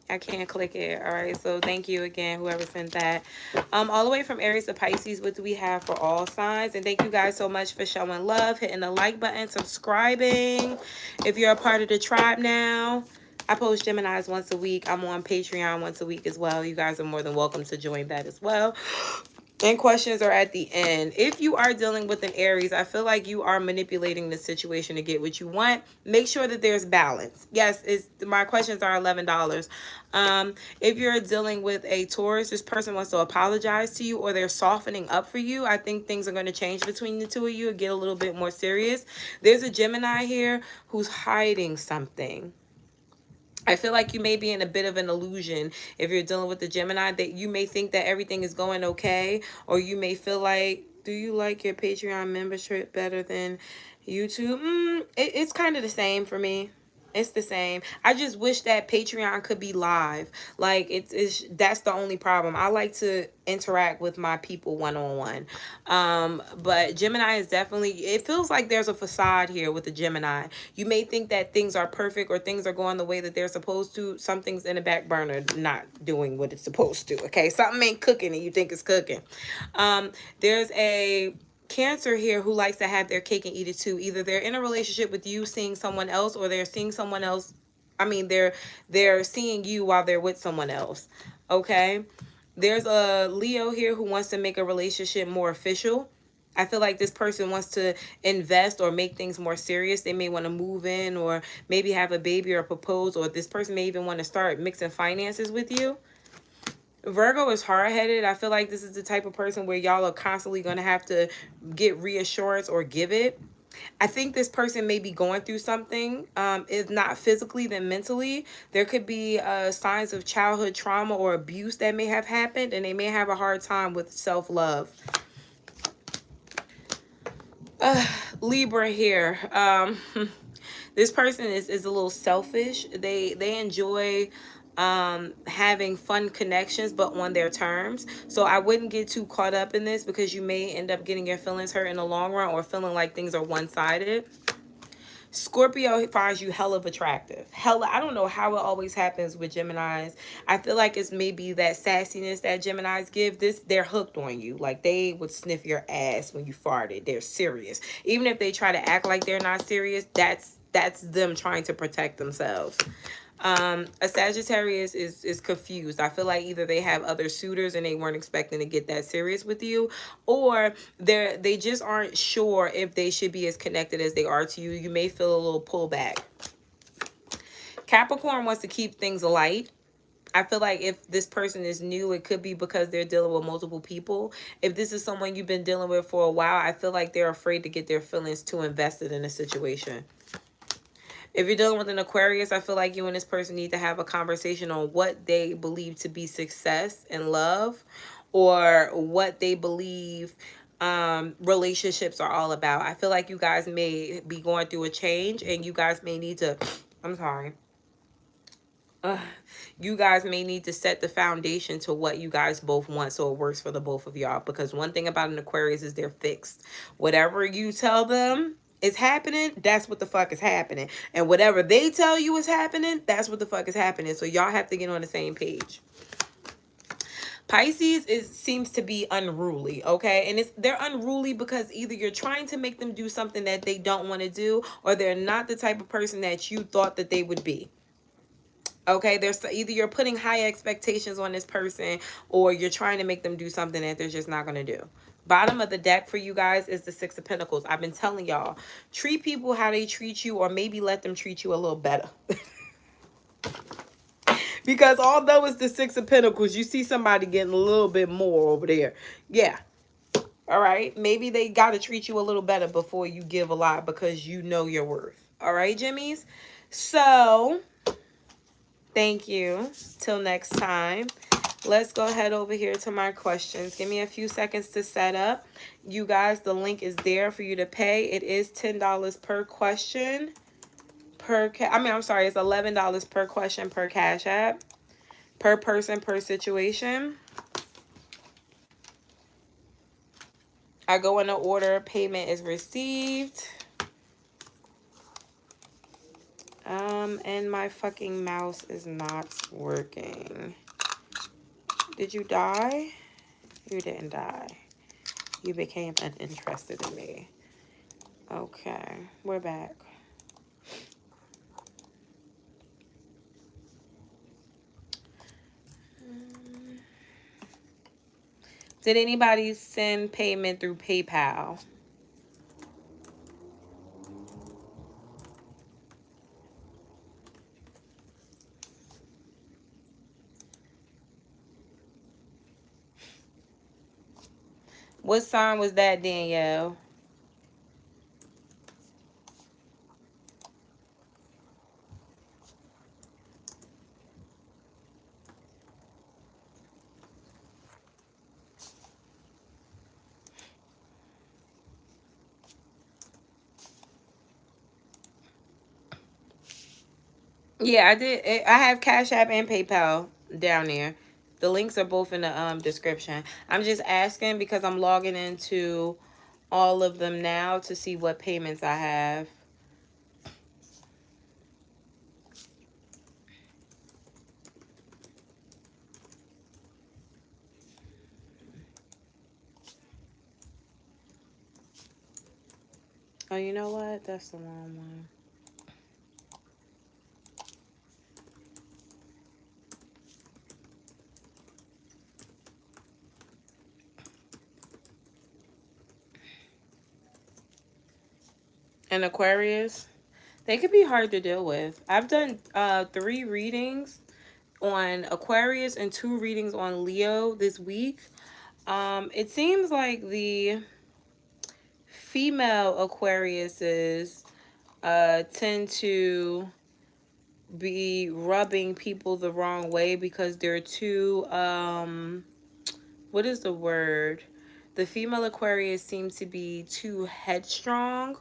I can't click it. All right, so thank you again, whoever sent that. All the way from Aries to Pisces, what do we have for all signs? And thank you guys so much for showing love, hitting the like button, subscribing. If you're a part of the tribe now, I post Geminis once a week. I'm on Patreon once a week as well. You guys are more than welcome to join that as well. And questions are at the end. If you are dealing with an Aries, I feel like you are manipulating the situation to get what you want. Make sure that there's balance. Yes, my questions are $11. If you're dealing with a Taurus, this person wants to apologize to you, or they're softening up for you. I think things are going to change between the two of you and get a little bit more serious. There's a Gemini here who's hiding something. I feel like you may be in a bit of an illusion if you're dealing with the Gemini, that you may think that everything is going okay, or you may feel like, do you like your Patreon membership better than YouTube? It's kind of the same for me. It's the same. I just wish that Patreon could be live. Like, that's the only problem. I like to interact with my people one-on-one. But Gemini is definitely, it feels like there's a facade here with the Gemini. You may think that things are perfect or things are going the way that they're supposed to. Something's in the back burner not doing what it's supposed to. Okay, something ain't cooking and you think it's cooking. There's a Cancer here who likes to have their cake and eat it too. Either they're in a relationship with you, seeing someone else, or they're seeing someone else. I mean, they're seeing you while they're with someone else. Okay. There's a Leo here who wants to make a relationship more official. I feel like this person wants to invest or make things more serious. They may want to move in, or maybe have a baby or propose, or this person may even want to start mixing finances with you. Virgo is hard-headed. I feel like this is the type of person where y'all are constantly going to have to get reassurance or give it. I think this person may be going through something, if not physically, then mentally. There could be signs of childhood trauma or abuse that may have happened, and they may have a hard time with self-love. Libra here. This person is a little selfish. They enjoy having fun connections, but on their terms. So I wouldn't get too caught up in this, because you may end up getting your feelings hurt in the long run, or feeling like things are one-sided. Scorpio finds you hella attractive. Hella, I don't know how it always happens with Geminis. I feel like it's maybe that sassiness that Geminis give. They're hooked on you. Like, they would sniff your ass when you farted. They're serious. Even if they try to act like they're not serious, that's them trying to protect themselves. A Sagittarius is confused. I feel like either they have other suitors and they weren't expecting to get that serious with you, or they just aren't sure if they should be as connected as they are to you. You may feel a little pullback. Capricorn wants to keep things light. I feel like if this person is new, it could be because they're dealing with multiple people. If this is someone you've been dealing with for a while, I feel like they're afraid to get their feelings too invested in a situation. If you're dealing with an Aquarius, I feel like you and this person need to have a conversation on what they believe to be success and love, or what they believe relationships are all about. I feel like you guys may be going through a change, and you guys may need to, I'm sorry. You guys may need to set the foundation to what you guys both want, so it works for the both of y'all. Because one thing about an Aquarius is they're fixed. Whatever you tell them is happening, that's what the fuck is happening. And whatever they tell you is happening, that's what the fuck is happening. So y'all have to get on the same page. Pisces seems to be unruly, okay? And they're unruly because either you're trying to make them do something that they don't want to do, or they're not the type of person that you thought that they would be. Okay, there's either you're putting high expectations on this person, or you're trying to make them do something that they're just not going to do. Bottom of the deck for you guys is the Six of Pentacles. I've been telling y'all, treat people how they treat you, or maybe let them treat you a little better. Because although it's the Six of Pentacles, you see somebody getting a little bit more over there. Yeah. All right. Maybe they got to treat you a little better before you give a lot, because you know your worth. All right, Jimmies? So, thank you. Till next time. Let's go ahead over here to my questions. Give me a few seconds to set up. You guys, the link is there for you to pay. It is $10 per question. It's $11 per question per Cash App. Per person, per situation. I go in the order payment is received. And my fucking mouse is not working. Did you die? You didn't die. You became uninterested in me. Okay, we're back. Did anybody send payment through PayPal? What sign was that, Danielle? Yeah, I did. I have Cash App and PayPal down there. The links are both in the description. I'm just asking because I'm logging into all of them now to see what payments I have. Oh, you know what? That's the wrong one. And Aquarius, they could be hard to deal with. I've done 3 readings on Aquarius and 2 readings on Leo this week. It seems like the female Aquariuses tend to be rubbing people the wrong way because they're too what is the word? The female Aquarius seems to be too headstrong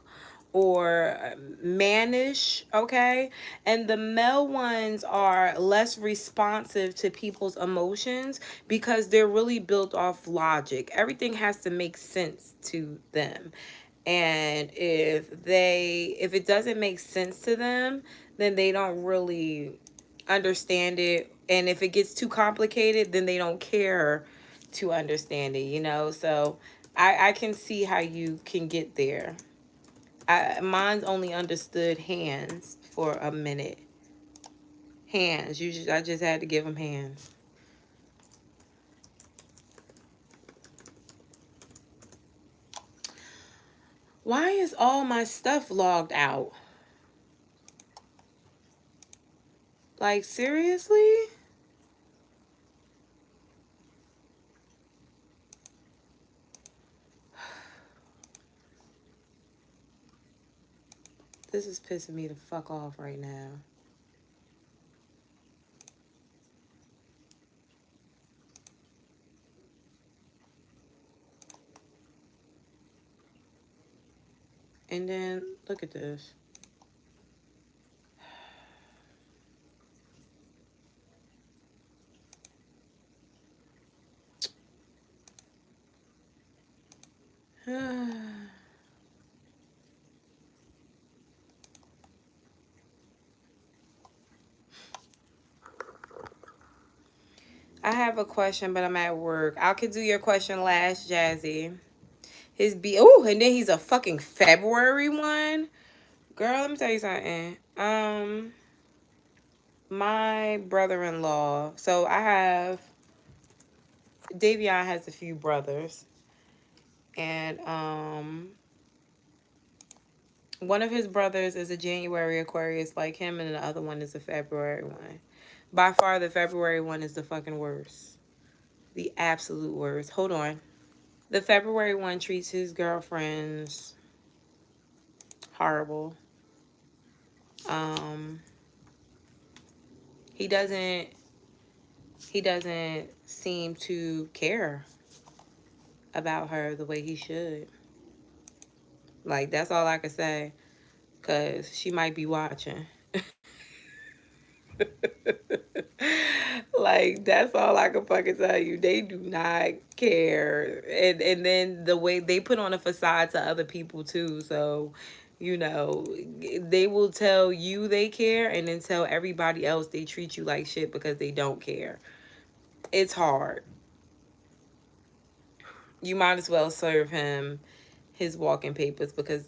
or mannish, okay? And the male ones are less responsive to people's emotions because they're really built off logic. Everything has to make sense to them. And if it doesn't make sense to them, then they don't really understand it. And if it gets too complicated, then they don't care to understand it, you know? So I can see how you can get there. Mine's only understood hands for a minute. Hands. I just had to give them hands. Why is all my stuff logged out? Like, seriously? This is pissing me the fuck off right now. And then, look at this. I have a question, but I'm at work. I could do your question last, Jazzy. Oh, and then he's a fucking February one. Girl, let me tell you something. My brother-in-law. So I have Davion has a few brothers, and one of his brothers is a January Aquarius like him, and the other one is a February one. By far, the February one is the fucking worst. The absolute worst. Hold on. The February one treats his girlfriends horrible. He doesn't seem to care about her the way he should. Like, that's all I can say, because she might be watching. Like, that's all I can fucking tell you. They do not care. And then the way they put on a facade to other people too. So, you know, they will tell you they care and then tell everybody else they treat you like shit because they don't care. It's hard. You might as well serve him his walking papers, because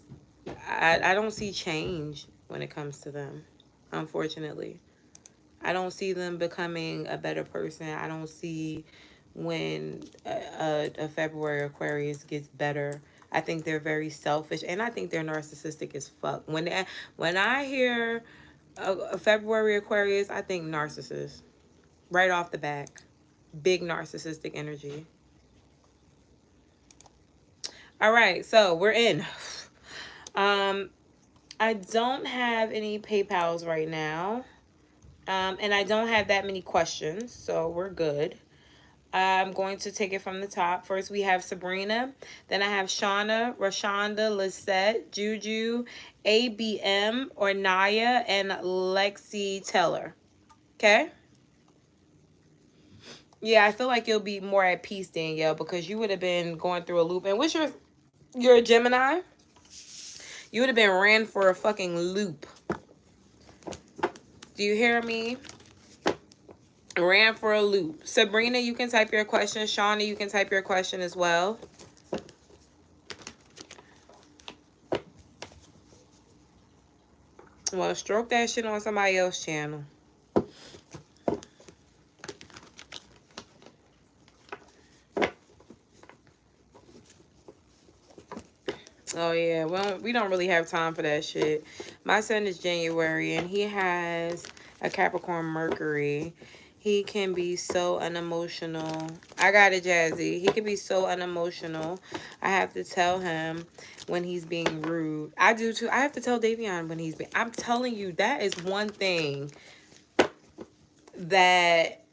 I don't see change when it comes to them, unfortunately. I don't see them becoming a better person. I don't see when a February Aquarius gets better. I think they're very selfish, and I think they're narcissistic as fuck. When I hear a February Aquarius, I think narcissist right off the back. Big narcissistic energy. All right, so we're in. I don't have any PayPals right now. And I don't have that many questions, so we're good. I'm going to take it from the top. First, we have Sabrina. Then I have Shauna, Rashonda, Lisette, Juju, ABM, Ornaya, and Lexi Teller. Okay? Yeah, I feel like you'll be more at peace, Danielle, because you would have been going through a loop. And what's you're a Gemini? You would have been ran for a fucking loop. Do you hear me? Ran for a loop. Sabrina, you can type your question. Shauna, you can type your question as well. Well, stroke that shit on somebody else's channel. Oh, yeah. Well, we don't really have time for that shit. My son is January, and he has a Capricorn Mercury. He can be so unemotional. I got it, Jazzy. He can be so unemotional. I have to tell him when he's being rude. I do, too. I have to tell Davion when he's being... I'm telling you, that is one thing that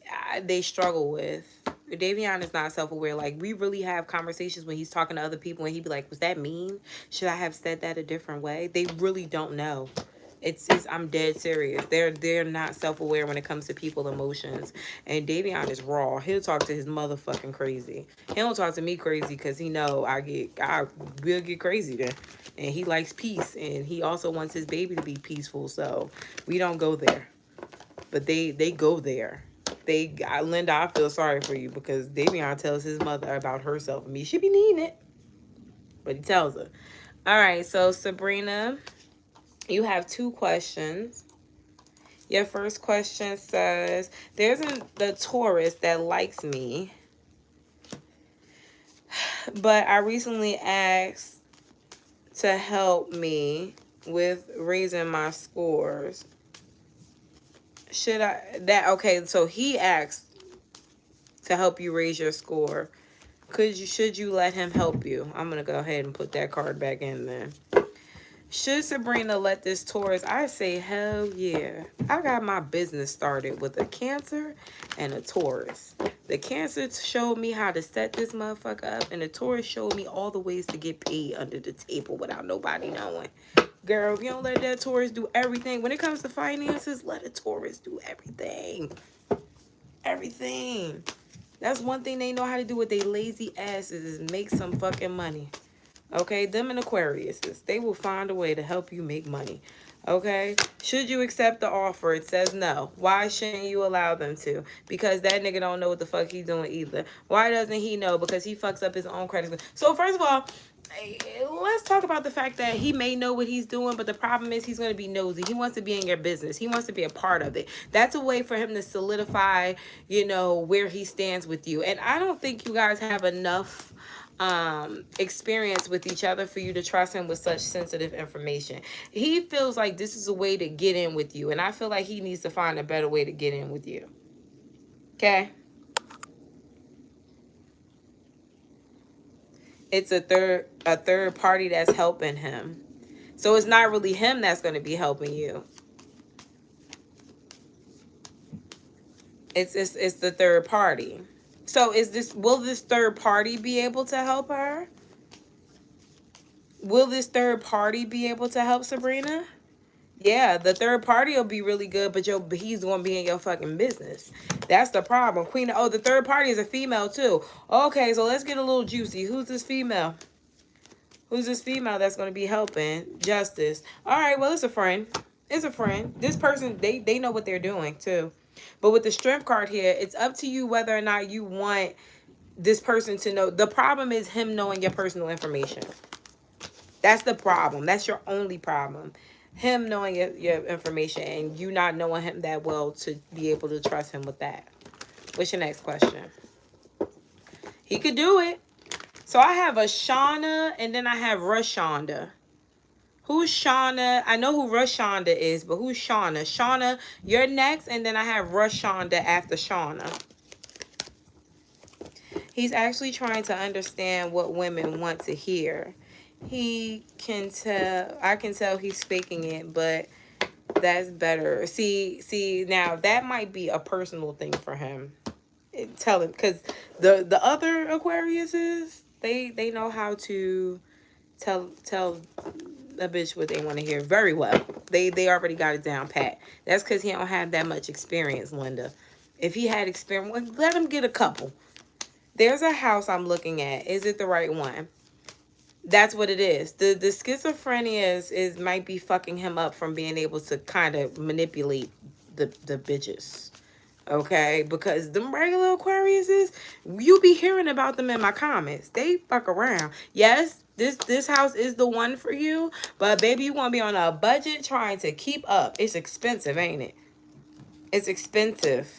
they struggle with. Davion is not self-aware. Like, we really have conversations when he's talking to other people and he'd be like, was that mean? Should I have said that a different way? They really don't know. It's I'm dead serious. They're not self-aware when it comes to people's emotions. And Davion is raw. He'll talk to his motherfucking crazy. He don't talk to me crazy because he know I will get crazy then. And he likes peace. And he also wants his baby to be peaceful. So we don't go there. But they go there. Linda, I feel sorry for you because Davion tells his mother about herself and me. She be needing it. But he tells her. All right, so Sabrina, you have 2 questions. Your first question says, there's the Taurus that likes me, but I recently asked to help me with raising my scores. Okay, so he asked to help you raise your score. Should you let him help you? I'm going to go ahead and put that card back in there. Should Sabrina let this Taurus? I say, hell yeah. I got my business started with a Cancer and a Taurus. The Cancer showed me how to set this motherfucker up, and the Taurus showed me all the ways to get paid under the table without nobody knowing. Girl, if you don't let that Taurus do everything, when it comes to finances, let a Taurus do everything. Everything. That's one thing they know how to do with their lazy asses, is make some fucking money. Okay, them and Aquariuses, they will find a way to help you make money. Okay, should you accept the offer? It says no. Why shouldn't you allow them to? Because that nigga don't know what the fuck he's doing either. Why doesn't he know? Because he fucks up his own credit. So first of all, let's talk about the fact that he may know what he's doing, but the problem is he's going to be nosy. He wants to be in your business. He wants to be a part of it. That's a way for him to solidify, you know, where he stands with you. And I don't think you guys have enough experience with each other for you to trust him with such sensitive information. He feels like this is a way to get in with you, and I feel like he needs to find a better way to get in with you. Okay? It's a third party that's helping him. So it's not really him that's going to be helping you. It's the third party. So will this third party be able to help her? Will this third party be able to help Sabrina? Yeah, the third party will be really good, but he's going to be in your fucking business. That's the problem. Queen, oh, the third party is a female too. Okay, so let's get a little juicy. Who's this female? Who's this female that's going to be helping Justice? All right, well, it's a friend. It's a friend. This person, they know what they're doing too. But with the Strength card here, it's up to you whether or not you want this person to know. The problem is him knowing your personal information. That's the problem. That's your only problem. Him knowing your information and you not knowing him that well to be able to trust him with that. What's your next question? He could do it. So I have a Shauna and then I have Rashonda. Who's Shauna? I know who Rashonda is, but who's Shauna? Shauna, you're next, and then I have Rashonda after Shauna. He's actually trying to understand what women want to hear. He can tell, I can tell he's faking it, but that's better. See, now that might be a personal thing for him. Tell him, because the other Aquariuses, they know how to tell a bitch what they want to hear very well. They already got it down pat. That's because he don't have that much experience, Linda. If he had experience, let him get a couple. There's a house I'm looking at. Is it the right one? That's what it is. The schizophrenia is might be fucking him up from being able to kind of manipulate the bitches. Okay, because them regular Aquariuses, you be hearing about them in my comments. They fuck around. Yes, this house is the one for you, but baby, you want to be on a budget trying to keep up. It's expensive, ain't it? It's expensive.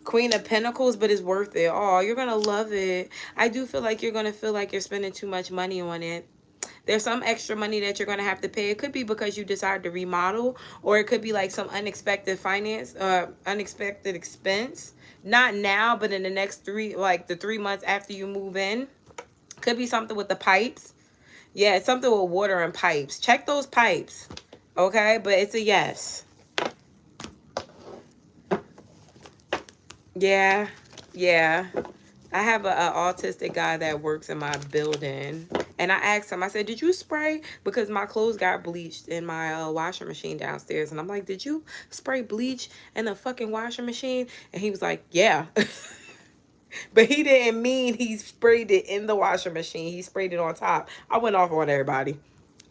Queen of Pentacles, but it's worth it. Oh, you're gonna love it. I do feel like you're gonna feel like you're spending too much money on it. There's some extra money that you're going to have to pay. It could be because you decide to remodel, or it could be like some unexpected unexpected expense. Not now, but in the next 3 months after you move in. Could be something with the pipes. Yeah, it's something with water and pipes. Check those pipes. Okay, but it's a yes. Yeah. I have an autistic guy that works in my building. And I asked him, I said, did you spray? Because my clothes got bleached in my washing machine downstairs. And I'm like, did you spray bleach in the fucking washing machine? And he was like, yeah. But he didn't mean he sprayed it in the washing machine. He sprayed it on top. I went off on everybody.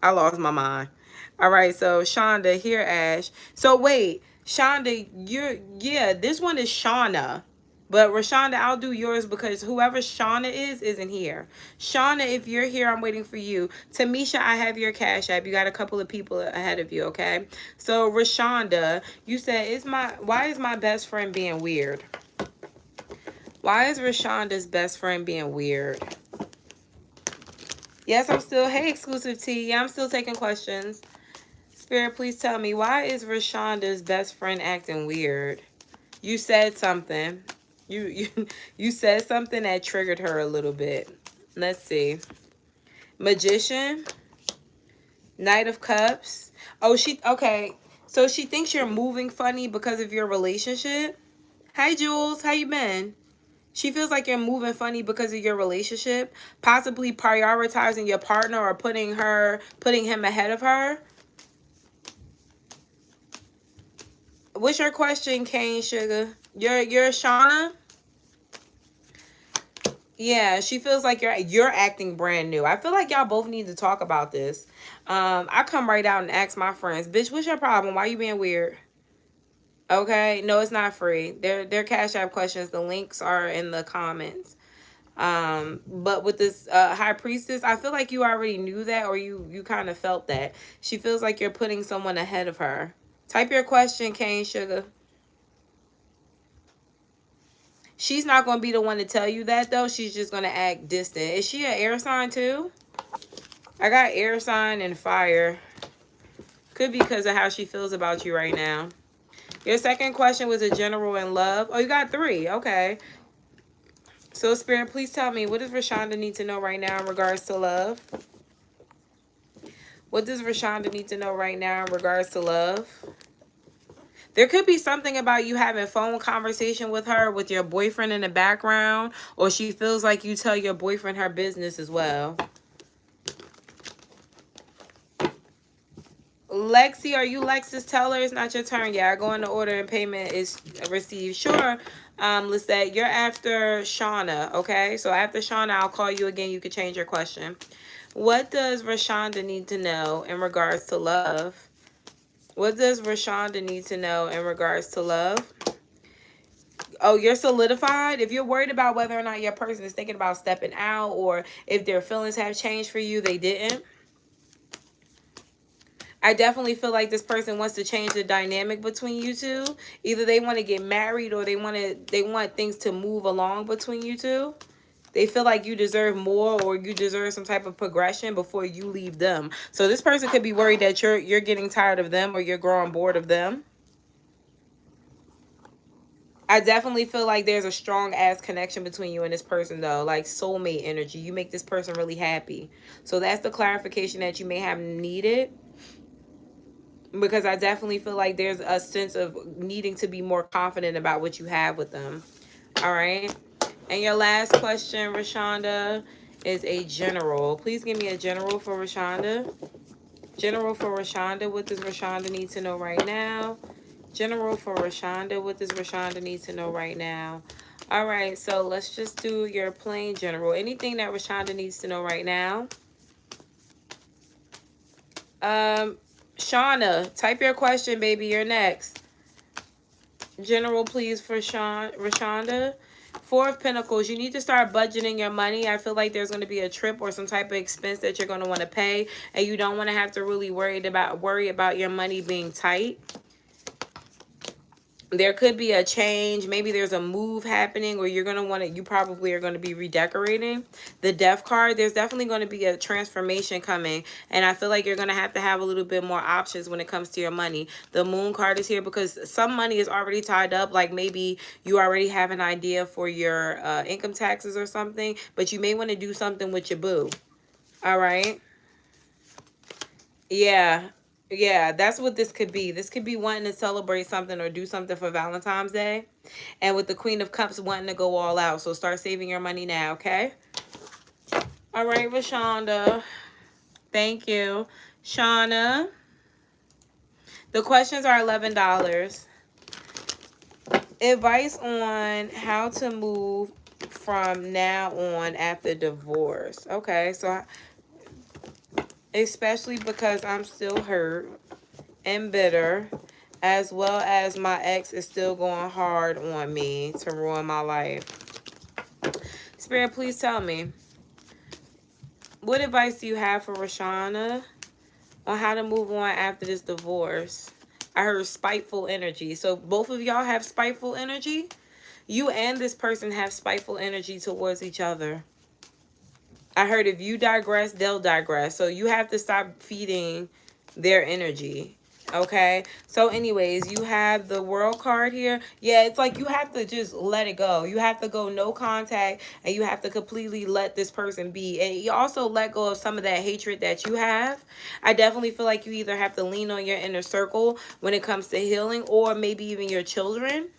I lost my mind. All right, so Shonda, here, Ash. So wait, Shonda, this one is Shauna. But Rashonda, I'll do yours because whoever Shauna isn't here. Shauna, if you're here, I'm waiting for you. Tamisha, I have your Cash App. You got a couple of people ahead of you, okay? So Rashonda, you said, why is my best friend being weird? Why is Rashonda's best friend being weird? Yes, I'm still, hey, Exclusive T. Yeah, I'm still taking questions. Spirit, please tell me, why is Rashonda's best friend acting weird? You said something. You said something that triggered her a little bit. Let's see. Magician. Knight of Cups. Oh, okay. So she thinks you're moving funny because of your relationship. Hi, Jules. How you been? She feels like you're moving funny because of your relationship. Possibly prioritizing your partner or putting him ahead of her. What's your question, Kane Sugar? You're Shauna? Yeah, she feels like you're acting brand new. I feel like y'all both need to talk about this. I come right out and ask my friends, bitch, what's your problem? Why you being weird? Okay, no, it's not free. They're Cash App questions. The links are in the comments. But with this high priestess, I feel like you already knew that, or you kind of felt that. She feels like you're putting someone ahead of her. Type your question, Cane Sugar. She's not going to be the one to tell you that, though. She's just going to act distant. Is she an air sign, too? I got air sign and fire. Could be because of how she feels about you right now. Your second question was a general in love. Oh, you got 3. Okay. So, Spirit, please tell me, what does Rashonda need to know right now in regards to love? What does Rashonda need to know right now in regards to love? There could be something about you having phone conversation with her with your boyfriend in the background, or she feels like you tell your boyfriend her business as well. Lexi, are you Lex's teller? It's not your turn yet. I go into order and payment is received. Sure. Lisette, you're after Shauna, okay? So after Shauna, I'll call you again. You can change your question. What does Rashonda need to know in regards to love? What does Rashonda need to know in regards to love? Oh, you're solidified? If you're worried about whether or not your person is thinking about stepping out, or if their feelings have changed for you, they didn't. I definitely feel like this person wants to change the dynamic between you two. Either they want to get married, or they want things to move along between you two. They feel like you deserve more, or you deserve some type of progression before you leave them. So this person could be worried that you're getting tired of them, or you're growing bored of them. I definitely feel like there's a strong ass connection between you and this person, though, like soulmate energy. You make this person really happy. So that's the clarification that you may have needed, because I definitely feel like there's a sense of needing to be more confident about what you have with them. All right. And your last question, Rashonda, is a general. Please give me a general for Rashonda. General for Rashonda. What does Rashonda need to know right now? General for Rashonda. What does Rashonda need to know right now? All right, so let's just do your plain general. Anything that Rashonda needs to know right now? Shauna, type your question, baby. You're next. General, please, for Rashonda. 4 of Pentacles. You need to start budgeting your money. I feel like there's going to be a trip or some type of expense that you're going to want to pay, and you don't want to have to really worry about your money being tight. There could be a change. Maybe there's a move happening, or you're going to want to, you probably are going to be redecorating. The Death card, there's definitely going to be a transformation coming. And I feel like you're going to have a little bit more options when it comes to your money. The Moon card is here because some money is already tied up. Like maybe you already have an idea for your income taxes or something, but you may want to do something with your boo. All right. Yeah. Yeah, that's what this could be. This could be wanting to celebrate something or do something for Valentine's Day. And with the Queen of Cups wanting to go all out. So start saving your money now, okay? All right, Rashonda. Thank you. Shauna. The questions are $11. Advice on how to move from now on after divorce. Okay, so especially because I'm still hurt and bitter, as well as my ex is still going hard on me to ruin my life. Spirit, please tell me, what advice do you have for Rashonda on how to move on after this divorce? I heard spiteful energy. So both of y'all have spiteful energy? You and this person have spiteful energy towards each other. I heard if you digress, they'll digress. So you have to stop feeding their energy. Okay, so anyways, you have the World card here. Yeah, it's like you have to just let it go. You have to go no contact, and you have to completely let this person be. And you also let go of some of that hatred that you have. I definitely feel like you either have to lean on your inner circle when it comes to healing, or maybe even your children.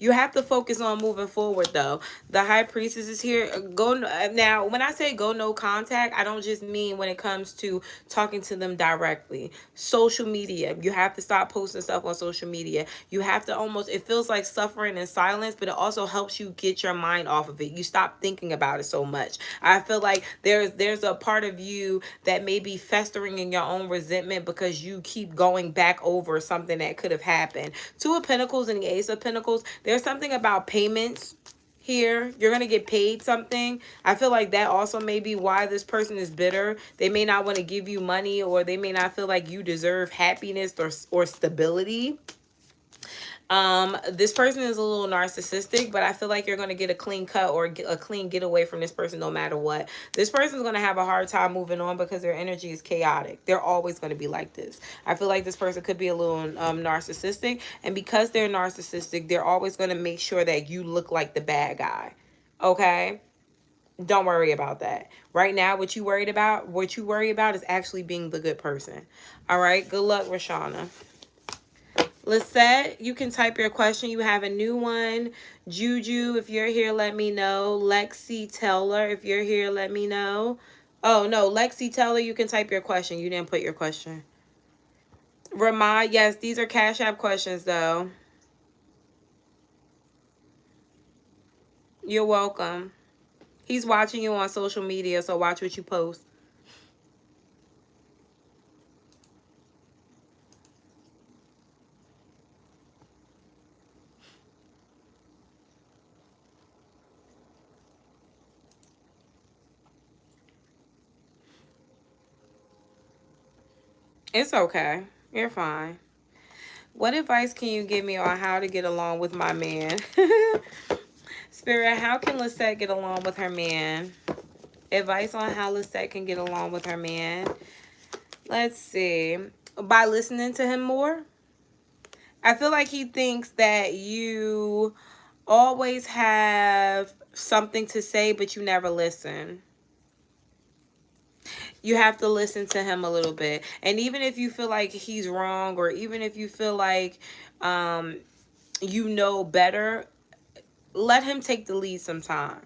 You have to focus on moving forward, though. The High Priestess is here. Go now. When I say go no contact, I don't just mean when it comes to talking to them directly. Social media. You have to stop posting stuff on social media. You have to almost. It feels like suffering in silence, but it also helps you get your mind off of it. You stop thinking about it so much. I feel like there's a part of you that may be festering in your own resentment because you keep going back over something that could have happened. Two of Pentacles and the Ace of Pentacles. There's something about payments here. You're going to get paid something. I feel like that also may be why this person is bitter. They may not want to give you money, or they may not feel like you deserve happiness or stability. This person is a little narcissistic, but I feel like you're going to get a clean cut or a clean getaway from this person no matter what. This person is going to have a hard time moving on because their energy is chaotic. They're always going to be like this. I feel like this person could be a little narcissistic, and because they're narcissistic, they're always going to make sure that you look like the bad guy. Okay? Don't worry about that. Right now, what you worry about is actually being the good person. All right? Good luck, Rashana. Lisette, you can type your question. You have a new one. Juju, if you're here, let me know. Lexi Teller, if you're here, let me know. Oh, no. Lexi Teller, you can type your question. You didn't put your question. Ramad, yes, these are Cash App questions, though. You're welcome. He's watching you on social media, so watch what you post. It's okay. You're fine. What advice can you give me on how to get along with my man? Spirit, how can Lisette get along with her man? Advice on how Lisette can get along with her man. Let's see. By listening to him more. I feel like he thinks that you always have something to say, but you never listen. You have to listen to him a little bit. And even if you feel like he's wrong, or even if you feel like you know better, let him take the lead sometime.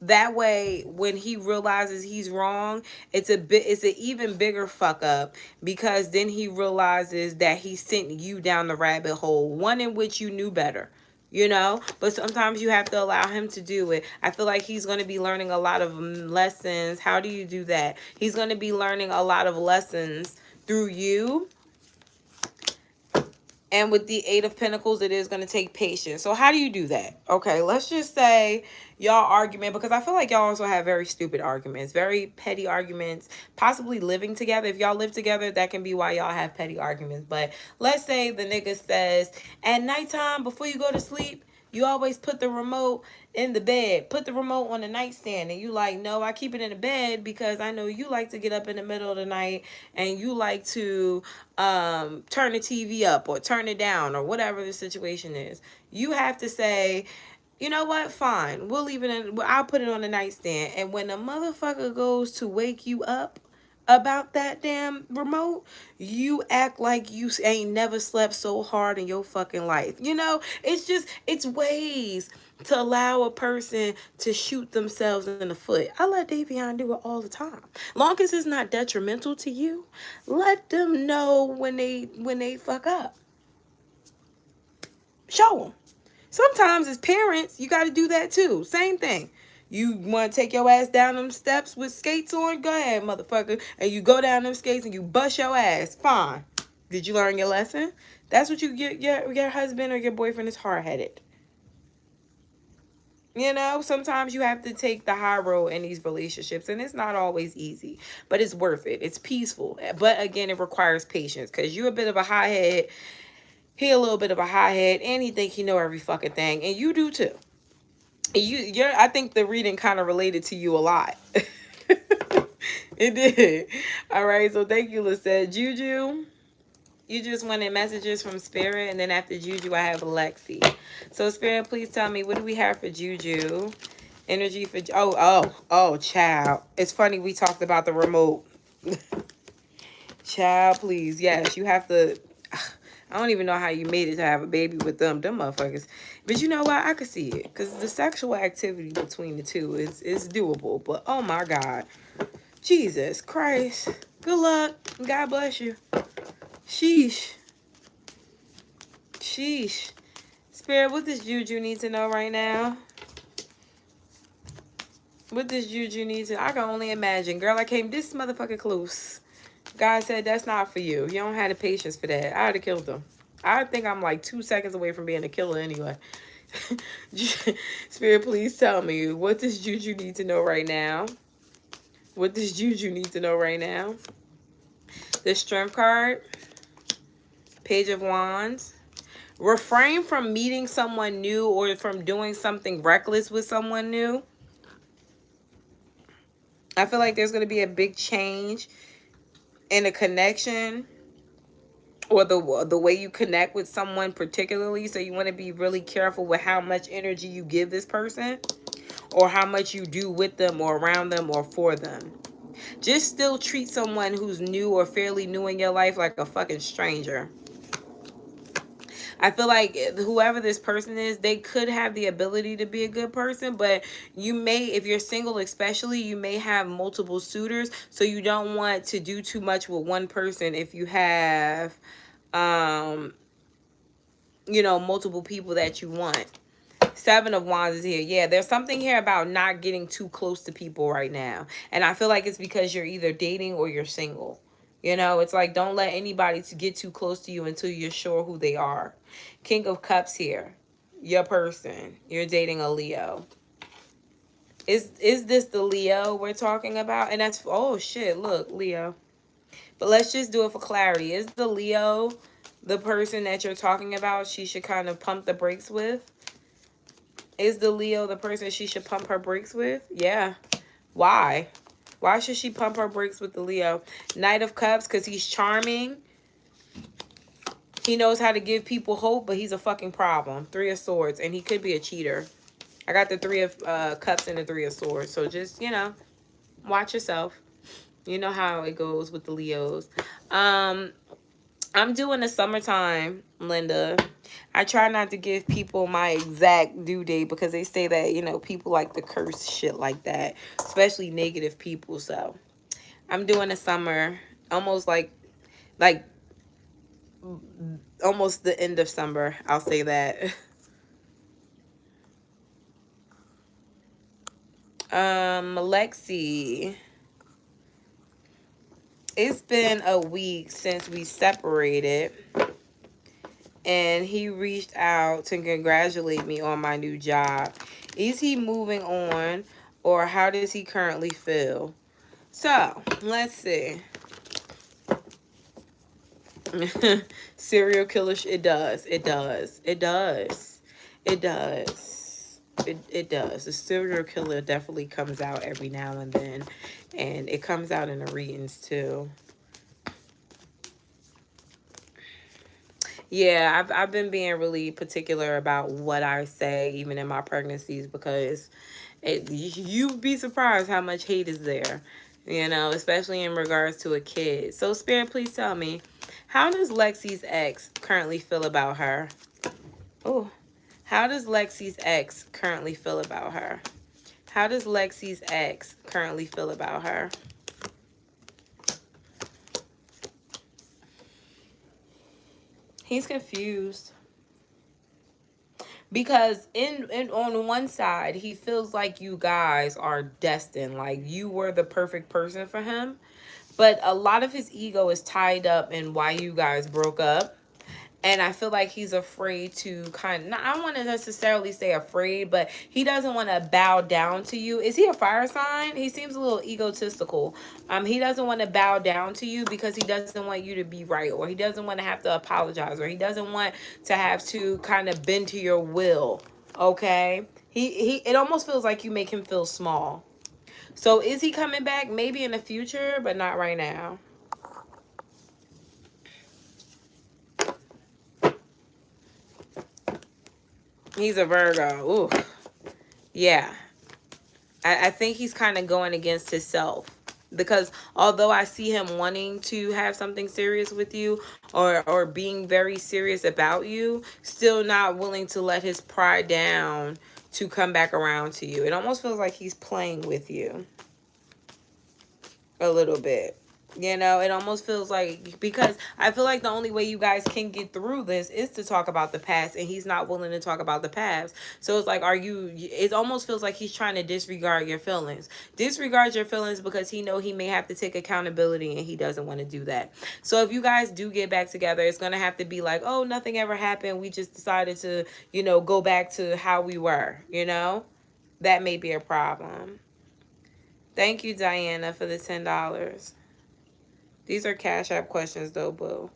That way, when he realizes he's wrong, it's an even bigger fuck up, because then he realizes that he sent you down the rabbit hole, one in which you knew better. You know, but sometimes you have to allow him to do it. I feel like he's going to be learning a lot of lessons. How do you do that? He's going to be learning a lot of lessons through you. And with the Eight of Pentacles, it is going to take patience. So how do you do that? Okay, let's just say y'all argument, because I feel like y'all also have very stupid arguments, very petty arguments, possibly living together. If y'all live together, that can be why y'all have petty arguments. But let's say the nigga says, at nighttime, before you go to sleep, you always put the remote in the bed. Put the remote on the nightstand. And you like, no, I keep it in the bed because I know you like to get up in the middle of the night and you like to turn the TV up or turn it down or whatever the situation is. You have to say, you know what? Fine. We'll leave it in. I'll put it on the nightstand. And when the motherfucker goes to wake you up about that damn remote, you act like you ain't never slept so hard in your fucking life. You know, it's ways to allow a person to shoot themselves in the foot. I let Davion do it all the time. Long as it's not detrimental to you, let them know when they fuck up. Show them. Sometimes as parents, you got to do that too. Same thing. You want to take your ass down them steps with skates on? Go ahead, motherfucker. And you go down them skates and you bust your ass. Fine. Did you learn your lesson? That's what you get. Your husband or your boyfriend is hard-headed. You know, sometimes you have to take the high road in these relationships, and it's not always easy, but it's worth it. It's peaceful. But again, it requires patience, because you're a bit of a high-head. He a little bit of a high-head, and he think he know every fucking thing, and you do too. I think the reading kind of related to you a lot. It did. All right, so thank you, Lisette. Juju, you just wanted messages from Spirit, and then after Juju, I have Alexi. So Spirit, please tell me, what do we have for Juju? Energy for... Oh, child. It's funny we talked about the remote. Child, please. Yes, you have to... I don't even know how you made it to have a baby with them motherfuckers. But you know what? I could see it. Because the sexual activity between the two is doable. But oh my God. Jesus Christ. Good luck. God bless you. Sheesh. Sheesh. Spirit, what does Juju need to know right now? What does Juju need to... I can only imagine. Girl, I came this motherfucking close. God said that's not for you. You don't have the patience for that. I would have killed them. I think I'm like 2 seconds away from being a killer anyway. Spirit, please tell me. What does Juju need to know right now? What does Juju need to know right now? The Strength card. Page of Wands. Refrain from meeting someone new or from doing something reckless with someone new. I feel like there's going to be a big change in a connection or the way you connect with someone particularly. So you want to be really careful with how much energy you give this person or how much you do with them or around them or for them. Just still treat someone who's new or fairly new in your life like a fucking stranger. I feel like whoever this person is, they could have the ability to be a good person, but you may, if you're single especially, you may have multiple suitors, so you don't want to do too much with one person if you have, you know, multiple people that you want. Seven of Wands is here. Yeah, there's something here about not getting too close to people right now. And I feel like it's because you're either dating or you're single. You know, it's like don't let anybody get too close to you until you're sure who they are. King of Cups here. Your person. You're dating a Leo. Is this the Leo we're talking about? And that's, oh shit, look, Leo. But let's just do it for clarity. Is the Leo the person that you're talking about she should kind of pump the brakes with? Is the Leo the person she should pump her brakes with? Yeah. Why? Why should she pump her brakes with the Leo? Knight of Cups, because he's charming. He knows how to give people hope, but he's a fucking problem. Three of Swords, and he could be a cheater. I got the Three of Cups and the Three of Swords. So just, you know, watch yourself. You know how it goes with the Leos. I'm doing the summertime, Linda. I try not to give people my exact due date because they say that, you know, people like to curse shit like that, especially negative people. So I'm doing the summer, almost like almost the end of summer. I'll say that. Lexi. It's been a week since we separated, and he reached out to congratulate me on my new job. Is he moving on, or how does he currently feel? So, let's see. Serial killer, it does. It does. It does. It does. It does. The serial killer definitely comes out every now and then. And it comes out in the readings too. Yeah, I've been being really particular about what I say, even in my pregnancies, because you'd be surprised how much hate is there, you know, especially in regards to a kid. So, Spirit, please tell me, how does Lexi's ex currently feel about her? Oh, how does Lexi's ex currently feel about her? How does Lexi's ex currently feel about her? He's confused. Because on one side, he feels like you guys are destined. Like you were the perfect person for him. But a lot of his ego is tied up in why you guys broke up. And I feel like he's afraid to kind of, I don't want to necessarily say afraid, but he doesn't want to bow down to you. Is he a fire sign? He seems a little egotistical. He doesn't want to bow down to you because he doesn't want you to be right, or he doesn't want to have to apologize, or he doesn't want to have to kind of bend to your will. Okay? It almost feels like you make him feel small. So is he coming back? Maybe in the future, but not right now. He's a Virgo. Ooh. Yeah. I think he's kind of going against himself. Because although I see him wanting to have something serious with you, or being very serious about you, still not willing to let his pride down to come back around to you. It almost feels like he's playing with you a little bit. You know, it almost feels like, because I feel like the only way you guys can get through this is to talk about the past, and he's not willing to talk about the past. So it's like, it almost feels like he's trying to disregard your feelings. Disregard your feelings because he may have to take accountability, and he doesn't want to do that. So if you guys do get back together, it's going to have to be like, oh, nothing ever happened. We just decided to, go back to how we were, That may be a problem. Thank you, Diana, for the $10. These are Cash App questions, though, boo.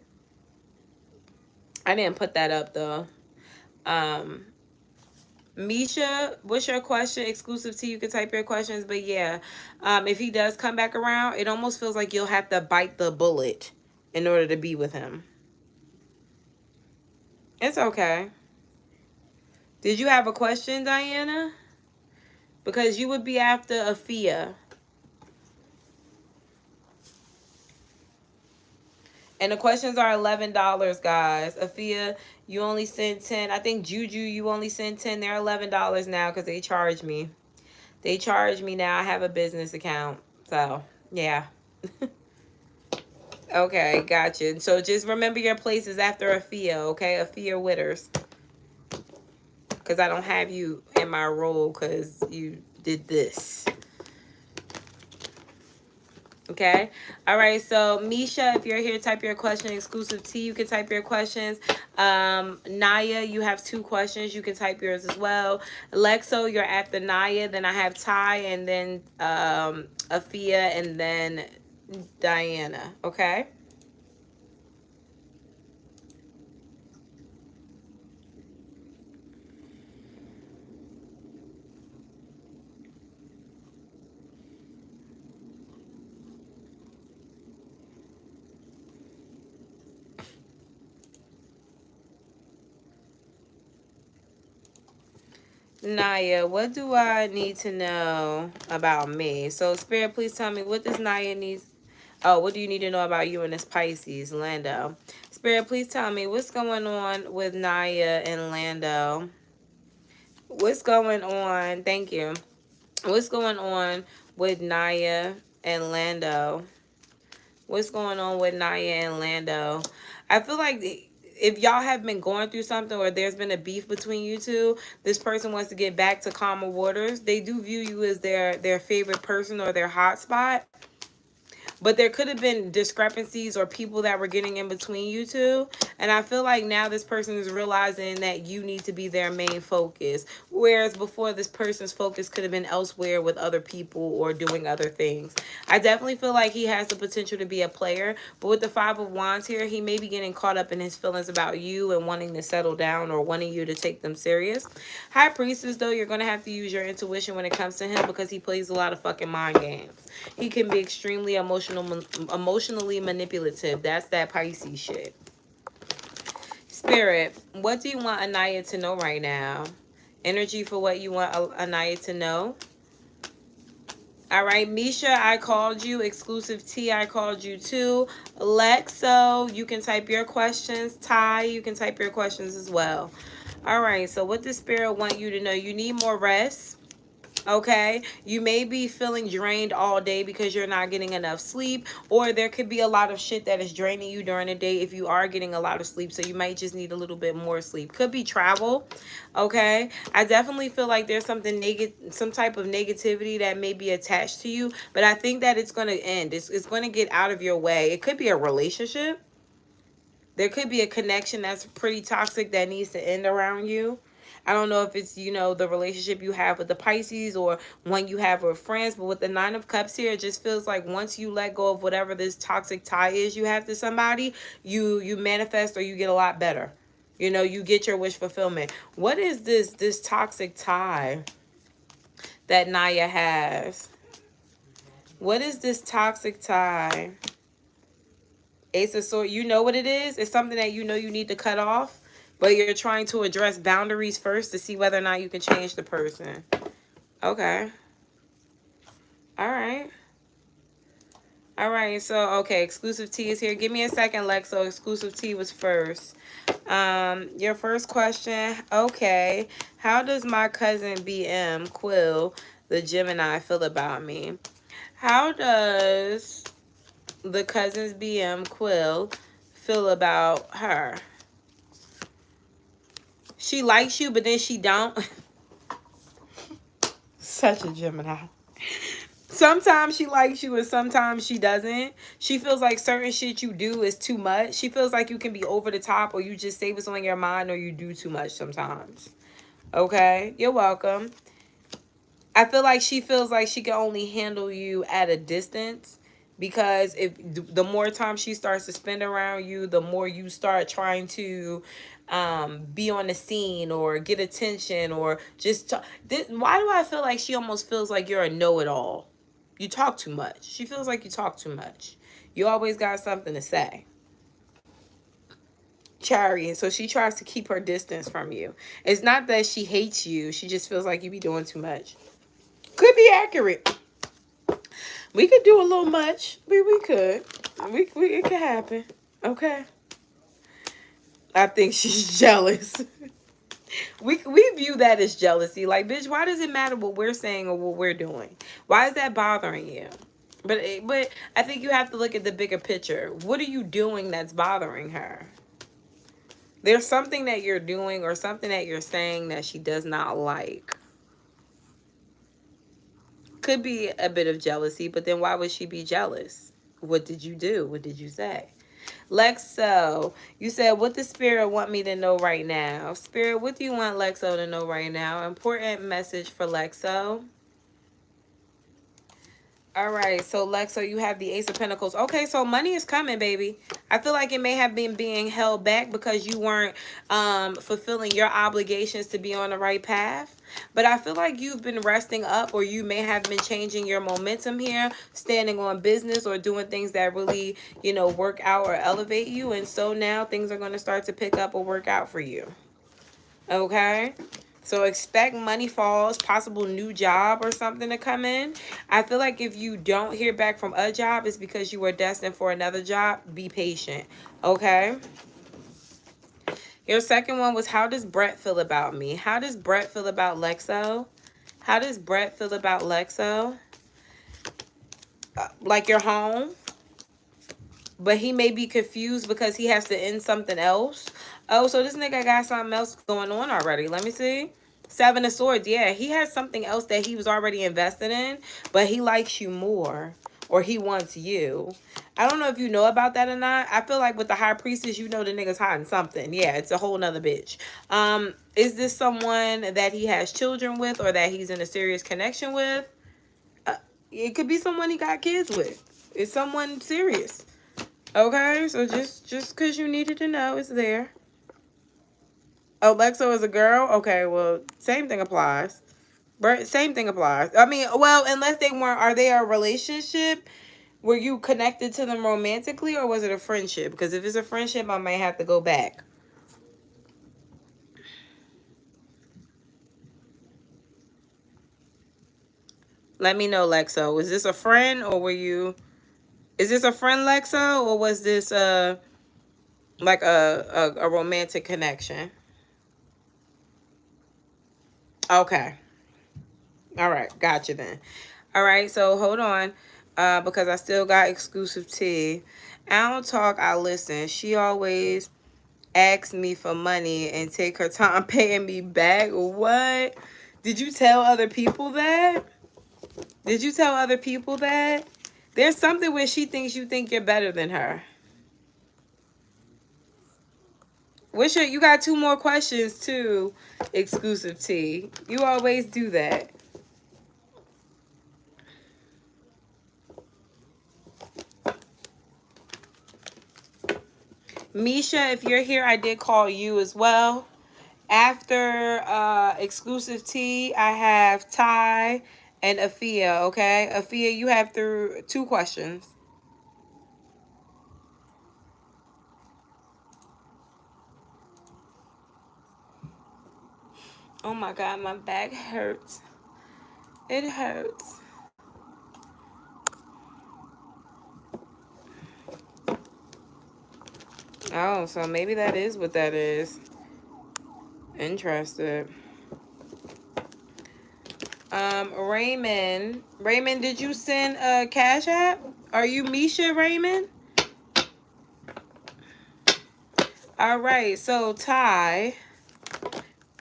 I didn't put that up, though. Misha, what's your question? Exclusive to you can type your questions. But yeah, if he does come back around, it almost feels like you'll have to bite the bullet in order to be with him. It's okay. Did you have a question, Diana? Because you would be after Afia. And the questions are $11, guys. Afia, you only sent 10. I think Juju, you only sent 10. They're $11 now because they charge me. They charge me now. I have a business account. So, yeah. Okay, gotcha. So just remember your places after Afia, okay? Afia Witters. Because I don't have you in my role because you did this. Okay. All right. So Misha, if you're here, type your question. Exclusive T, you can type your questions. Naya, you have 2 questions. You can type yours as well. Alexo, you're after Naya. Then I have Ty, and then Afia, and then Diana. Okay. Naya, what do I need to know about me? So, Spirit, please tell me, what does Naya need? Oh, what do you need to know about you and this Pisces, Lando? Spirit, please tell me, what's going on with Naya and Lando? What's going on? Thank you. What's going on with Naya and Lando? What's going on with Naya and Lando? I feel like if y'all have been going through something, or there's been a beef between you two, this person wants to get back to calmer waters. They do view you as their favorite person or their hot spot. But there could have been discrepancies or people that were getting in between you two. And I feel like now this person is realizing that you need to be their main focus. Whereas before, this person's focus could have been elsewhere with other people or doing other things. I definitely feel like he has the potential to be a player. But with the 5 of Wands here, he may be getting caught up in his feelings about you and wanting to settle down or wanting you to take them serious. High Priestess, though, you're going to have to use your intuition when it comes to him, because he plays a lot of fucking mind games. He can be extremely emotionally manipulative. That's that Pisces shit. Spirit, what do you want Anaya to know right now? Energy for what you want Anaya to know. All right, Misha, I called you. Exclusive T, I called you too. Lexo, you can type your questions. Ty, you can type your questions as well. All right, so what does Spirit want you to know? You need more rest. Okay, you may be feeling drained all day because you're not getting enough sleep, or there could be a lot of shit that is draining you during the day if you are getting a lot of sleep. So you might just need a little bit more sleep. Could be travel. Okay, I definitely feel like there's something negative, some type of negativity that may be attached to you, but I think that it's going to end. It's going to get out of your way. It could be a relationship. There could be a connection that's pretty toxic that needs to end around you. I don't know if it's, the relationship you have with the Pisces or one you have with friends. But with the 9 of Cups here, it just feels like once you let go of whatever this toxic tie is you have to somebody, you manifest, or you get a lot better. You get your wish fulfillment. What is this toxic tie that Naya has? What is this toxic tie? Ace of Swords, you know what it is? It's something that you need to cut off, but you're trying to address boundaries first to see whether or not you can change the person. Okay. All right. All right, so okay, exclusive T is here. Give me a second, Lex. So exclusive T was first. Your first question, okay. How does my cousin BM Quill, the Gemini, feel about me? How does the cousin's BM Quill feel about her? She likes you, but then she don't. Such a Gemini. Sometimes she likes you and sometimes she doesn't. She feels like certain shit you do is too much. She feels like you can be over the top, or you just say what's on your mind, or you do too much sometimes. Okay? You're welcome. I feel like she feels like she can only handle you at a distance, because if the more time she starts to spend around you, the more you start trying to be on the scene or get attention or just talk. Why do I feel like she almost feels like you're a know-it-all? You talk too much. She feels like you talk too much. You always got something to say. Chariot. So she tries to keep her distance from you. It's not that she hates you. She just feels like you be doing too much. Could be accurate. We could do a little much. We could. It could happen. Okay. I think she's jealous. we view that as jealousy. Like, bitch, why does it matter what we're saying or what we're doing? Why is that bothering you? But I think you have to look at the bigger picture. What are you doing that's bothering her? There's something that you're doing or something that you're saying that she does not like. Could be a bit of jealousy, but then why would she be jealous? What did you do? What did you say? Lexo, you said, what does Spirit want me to know right now? Spirit, what do you want Lexo to know right now? Important message for Lexo. All right, so Lexo, you have the Ace of Pentacles. Okay, so money is coming, baby. I feel like it may have been being held back because you weren't fulfilling your obligations to be on the right path. But I feel like you've been resting up, or you may have been changing your momentum here, standing on business or doing things that really, you know, work out or elevate you. And so now things are going to start to pick up or work out for you. Okay? So expect money falls, possible new job or something to come in. I feel like if you don't hear back from a job, it's because you were destined for another job. Be patient. Okay? Your second one was, how does Brett feel about me? How does Brett feel about Lexo? How does Brett feel about Lexo? Like you're home, but he may be confused because he has to end something else. Oh, so this nigga got something else going on already. Let me see. Seven of Swords. Yeah, he has something else that he was already invested in, but he likes you more, or he wants you. I don't know if you know about that or not. I feel like with the High Priestess, you know the nigga's hiding something. Yeah, it's a whole nother bitch. Is this someone that he has children with, or that he's in a serious connection with? It could be someone he got kids with. It's someone serious. Okay, so just because you needed to know, it's there. Oh, Lexo is a girl? Okay, well, same thing applies. Same thing applies. I mean, well, unless they weren't, are they a relationship? Were you connected to them romantically, or was it a friendship? Because if it's a friendship, I might have to go back. Let me know, Lexo. Was this a friend, or were you... Is this a friend, Lexo, or was this like a romantic connection? Okay. All right. Gotcha then. All right. So hold on. Because I still got exclusive tea. I don't talk, I listen. She always asks me for money and take her time paying me back. What? Did you tell other people that? Did you tell other people that? There's something where she thinks you think you're better than her. You got two more questions too, exclusive T. You always do that. Misha, if you're here, I did call you as well. After exclusive T, I have Ty and Afia, okay? Afia, you have two questions. Oh my God, my back hurts. It hurts. Oh, so maybe that is what that is. Interested. Raymond. Raymond, did you send a Cash App? Are you Misha, Raymond? All right, so Ty.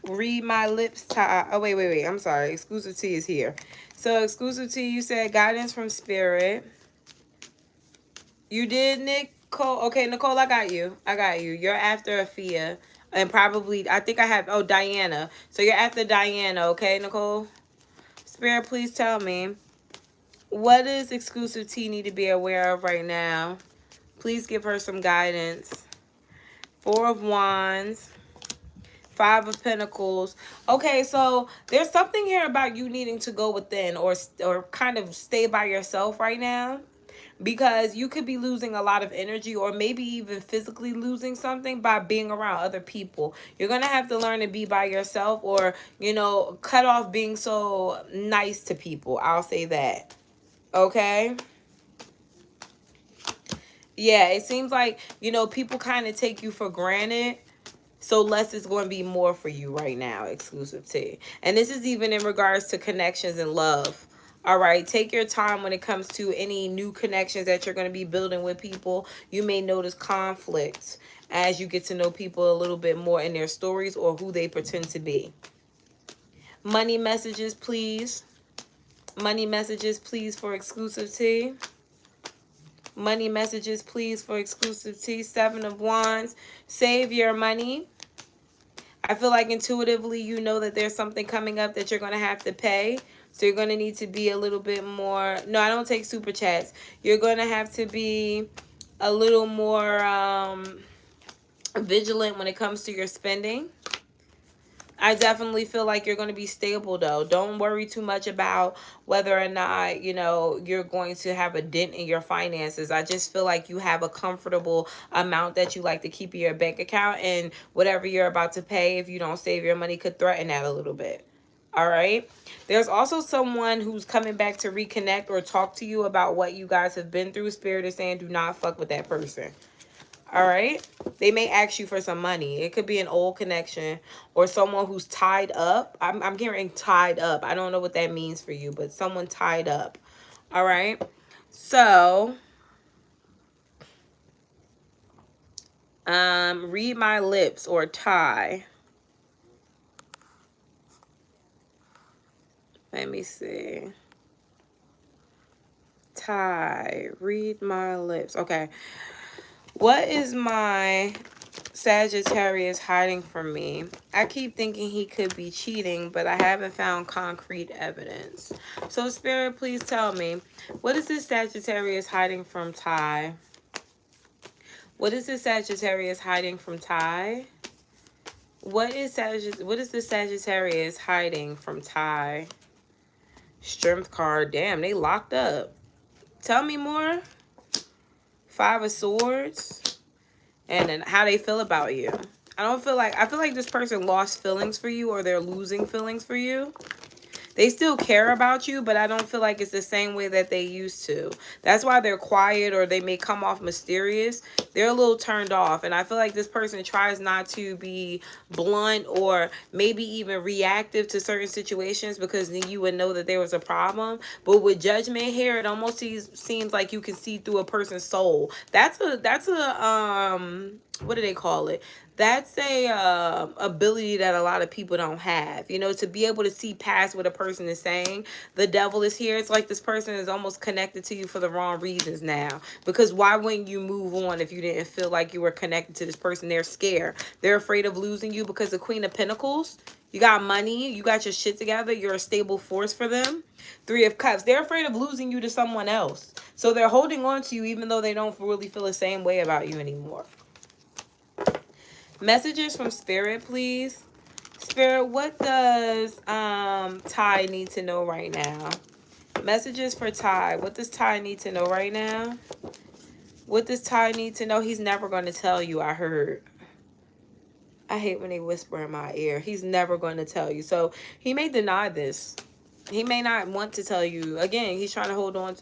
Read my lips, Ty. Oh, wait. I'm sorry. Exclusive T is here. So, Exclusive T, you said guidance from Spirit. You did, Nicole? Okay, Nicole, I got you. You're after Afia. And probably, I think I have, oh, Diana. So, you're after Diana, okay, Nicole? Spirit, please tell me. What does Exclusive T need to be aware of right now? Please give her some guidance. 4 of Wands. 5 of Pentacles. Okay, so there's something here about you needing to go within or kind of stay by yourself right now, because you could be losing a lot of energy or maybe even physically losing something by being around other people. You're going to have to learn to be by yourself, or, you know, cut off being so nice to people. I'll say that. Okay? Yeah, it seems like, you know, people kind of take you for granted. So less is going to be more for you right now, Exclusive T. And this is even in regards to connections and love. All right, take your time when it comes to any new connections that you're going to be building with people. You may notice conflict as you get to know people a little bit more in their stories or who they pretend to be. Money messages, please. Money messages, please, for Exclusive T. Money messages, please, for Exclusive T. 7 of Wands. Save your money. I feel like intuitively you know that there's something coming up that you're going to have to pay. So you're going to need to be a little bit more. No, I don't take super chats. You're going to have to be a little more vigilant when it comes to your spending. I definitely feel like you're going to be stable, though. Don't worry too much about whether or not, you know, you're going to have a dent in your finances. I just feel like you have a comfortable amount that you like to keep in your bank account, and whatever you're about to pay, if you don't save your money, could threaten that a little bit. All right. There's also someone who's coming back to reconnect or talk to you about what you guys have been through. Spirit is saying do not fuck with that person. All right. They may ask you for some money. It could be an old connection or someone who's tied up. I'm hearing tied up. I don't know what that means for you, but someone tied up. All right. So, read my lips or tie. Let me see. Tie. Read my lips. Okay. What is my Sagittarius hiding from me? I keep thinking he could be cheating, but I haven't found concrete evidence. So, Spirit, please tell me, what is this Sagittarius hiding from Ty? What is this Sagittarius hiding from Ty? What is this Sagittarius hiding from Ty? Strength card. Damn, they locked up. Tell me more. 5 of Swords. And then how they feel about you. I feel like this person lost feelings for you, or they're losing feelings for you. They still care about you, but I don't feel like it's the same way that they used to. That's why they're quiet, or they may come off mysterious. They're a little turned off. And I feel like this person tries not to be blunt or maybe even reactive to certain situations, because then you would know that there was a problem. But with Judgment here, it almost seems like you can see through a person's soul. That's a what do they call it? That's a ability that a lot of people don't have, you know, to be able to see past what a person is saying. The devil is here. It's like this person is almost connected to you for the wrong reasons now, because why wouldn't you move on if you didn't feel like you were connected to this person? They're scared. They're afraid of losing you, because the Queen of Pentacles, you got money, you got your shit together, you're a stable force for them. 3 of Cups, they're afraid of losing you to someone else, so they're holding on to you even though they don't really feel the same way about you anymore. Messages from Spirit, please. Spirit, what does Ty need to know right now? Messages for Ty. What does Ty need to know right now? What does Ty need to know? He's never going to tell you, I heard. I hate when they whisper in my ear. He's never going to tell you. So he may deny this. He may not want to tell you. Again, he's trying to hold on.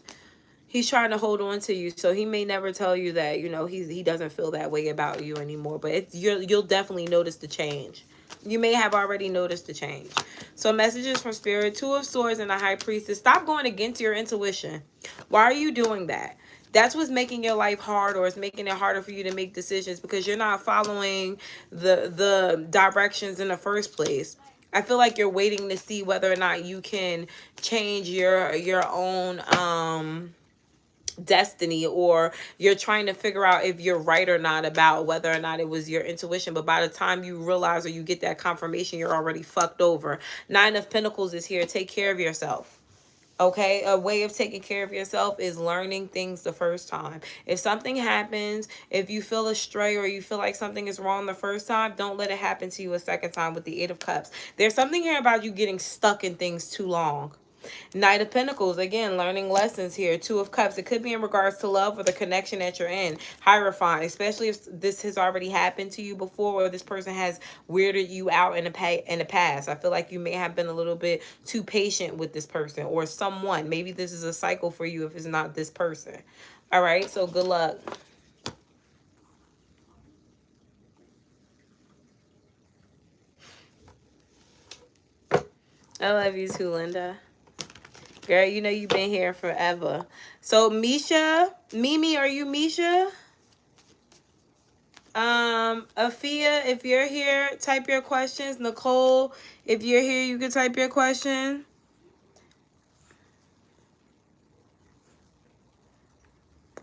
He's trying to hold on to you, so he may never tell you that, you know, he doesn't feel that way about you anymore. But you'll definitely notice the change. You may have already noticed the change. So messages from Spirit, Two of Swords and the High Priestess. Stop going against your intuition. Why are you doing that? That's what's making your life hard, or it's making it harder for you to make decisions because you're not following the directions in the first place. I feel like you're waiting to see whether or not you can change your own destiny, or you're trying to figure out if you're right or not about whether or not it was your intuition. But by the time you realize or you get that confirmation, you're already fucked over. Nine of Pentacles is here. Take care of yourself. Okay, a way of taking care of yourself is learning things the first time. If something happens, if you feel astray or you feel like something is wrong the first time, don't let it happen to you a second time with the Eight of Cups. There's something here about you getting stuck in things too long. Knight of Pentacles, again, learning lessons here. Two of Cups, it could be in regards to love or the connection that you're in. Hierophant, especially if this has already happened to you before, or this person has weirded you out in the past. I feel like you may have been a little bit too patient with this person or someone. Maybe this is a cycle for you if it's not this person. All right, so good luck. I love you too, Linda. Girl, you know you've been here forever. So, Misha, Mimi, are you Misha? Afia, if you're here, type your questions. Nicole, if you're here, you can type your question.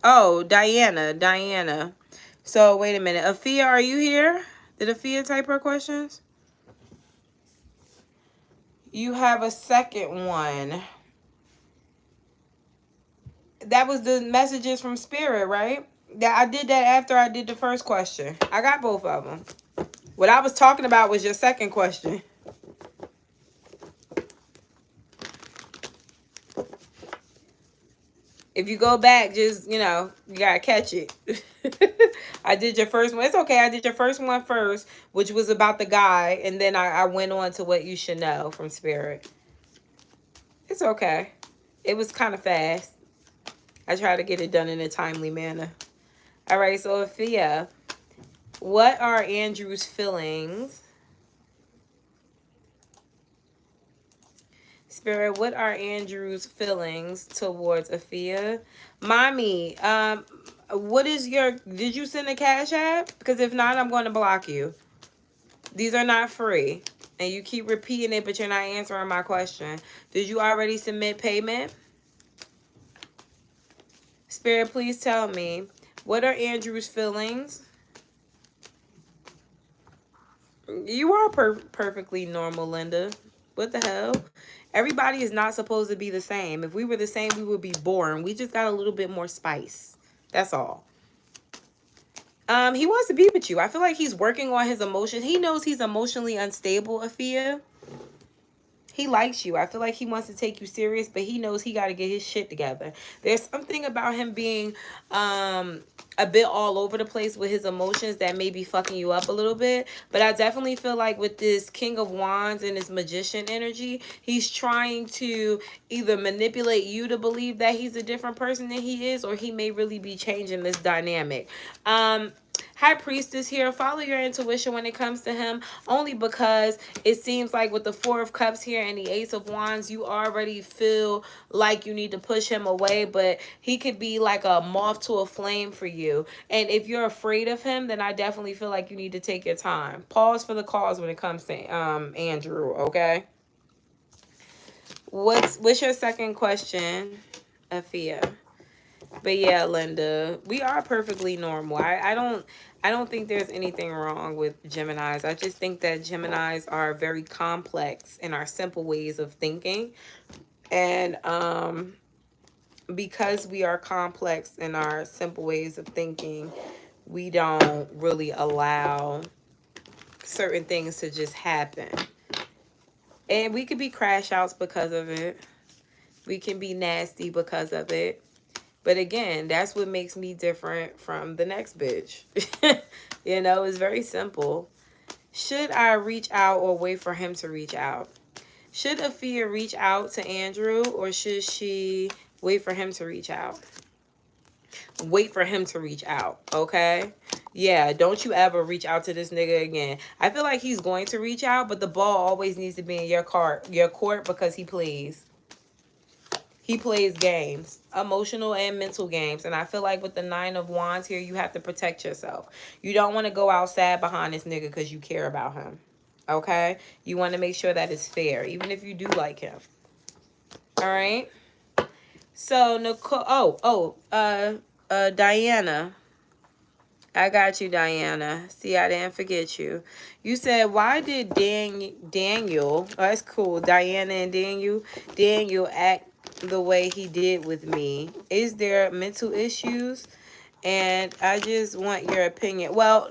Oh, Diana. So, wait a minute. Afia, are you here? Did Afia type her questions? You have a second one. That was the messages from Spirit, right? Yeah, I did that after I did the first question. I got both of them. What I was talking about was your second question. If you go back, just, you know, you gotta catch it. I did your first one. It's okay. I did your first one first, which was about the guy. And then I went on to what you should know from Spirit. It's okay. It was kind of fast. I tried to get it done in a timely manner. All right. So, Afia, what are Andrew's feelings? Spirit, what are Andrew's feelings towards Afia? Mommy, what is your, did you send a Cash App? Because if not, I'm going to block you. These are not free. And you keep repeating it, but you're not answering my question. Did you already submit payment? Spirit, please tell me, what are Andrew's feelings? You are perfectly normal, Linda. What the hell? Everybody is not supposed to be the same. If we were the same, we would be boring. We just got a little bit more spice. That's all. He wants to be with you. I feel like he's working on his emotions. He knows he's emotionally unstable, Afia. He likes you. I feel like he wants to take you serious, but he knows he got to get his shit together. There's something about him being a bit all over the place with his emotions that may be fucking you up a little bit. But I definitely feel like with this King of Wands and his magician energy, he's trying to either manipulate you to believe that he's a different person than he is, or he may really be changing this dynamic. High Priestess here. Follow your intuition when it comes to him, only because it seems like with the Four of Cups here and the Ace of Wands, you already feel like you need to push him away, but he could be like a moth to a flame for you. And if you're afraid of him, then I definitely feel like you need to take your time. Pause for the cause when it comes to Andrew, okay? What's your second question, Afia? But yeah, Linda, we are perfectly normal. I don't think there's anything wrong with Geminis. I just think that Geminis are very complex in our simple ways of thinking. And because we are complex in our simple ways of thinking, we don't really allow certain things to just happen. And we could be crash outs because of it. We can be nasty because of it. But again, that's what makes me different from the next bitch. You know, it's very simple. Should I reach out or wait for him to reach out? Should Afia reach out to Andrew, or should she wait for him to reach out? Wait for him to reach out, okay? Yeah, don't you ever reach out to this nigga again. I feel like he's going to reach out, but the ball always needs to be in your court, because he plays. He plays games, emotional and mental games. And I feel like with the 9 of Wands here, you have to protect yourself. You don't want to go outside behind this nigga because you care about him. Okay? You want to make sure that it's fair, even if you do like him. All right? So, Nicole, Diana. I got you, Diana. See, I didn't forget you. You said, why did Daniel, oh, that's cool, Diana and Daniel act the way he did with me? Is there mental issues? And I just want your opinion. Well,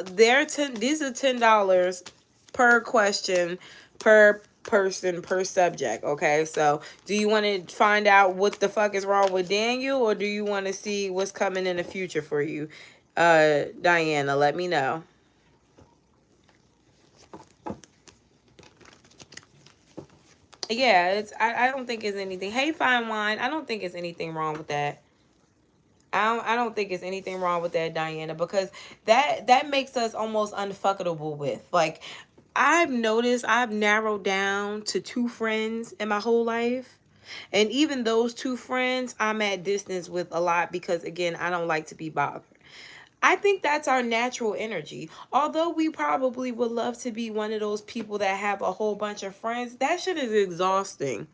these are $10 per question, per person, per subject. Okay, so do you want to find out what the fuck is wrong with Daniel, or do you want to see what's coming in the future for you? Diana, let me know. Yeah, I don't think it's anything. Hey, Fine Wine, I don't think it's anything wrong with that. I don't think it's anything wrong with that, Diana, because that makes us almost unfuckable with. Like, I've noticed I've narrowed down to 2 friends in my whole life. And even those 2 friends, I'm at distance with a lot because, again, I don't like to be bothered. I think that's our natural energy. Although we probably would love to be one of those people that have a whole bunch of friends, that shit is exhausting.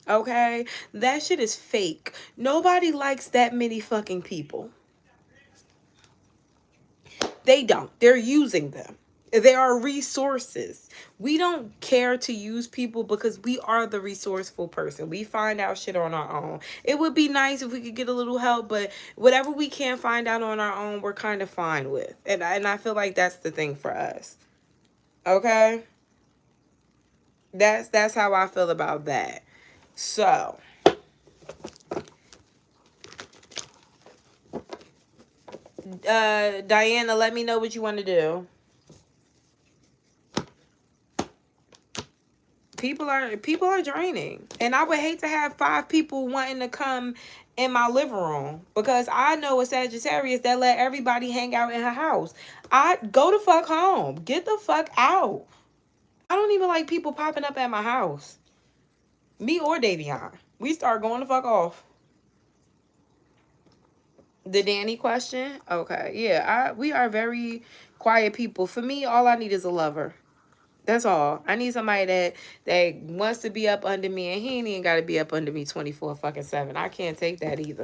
Okay? That shit is fake. Nobody likes that many fucking people. They don't. They're using them. They are resources. We don't care to use people because we are the resourceful person. We find out shit on our own. It would be nice if we could get a little help, but whatever we can't find out on our own, we're kind of fine with. And I feel like that's the thing for us. Okay? That's how I feel about that. So, Diana, let me know what you want to do. People are draining, and I would hate to have 5 people wanting to come in my living room, because I know a Sagittarius that let everybody hang out in her house. I go the fuck home. Get the fuck out. I don't even like people popping up at my house. Me or Davion. We start going the fuck off. The Danny question? Okay. Yeah, we are very quiet people. For me, all I need is a lover. That's all. I need somebody that wants to be up under me, and he ain't even got to be up under me 24/7. I can't take that either.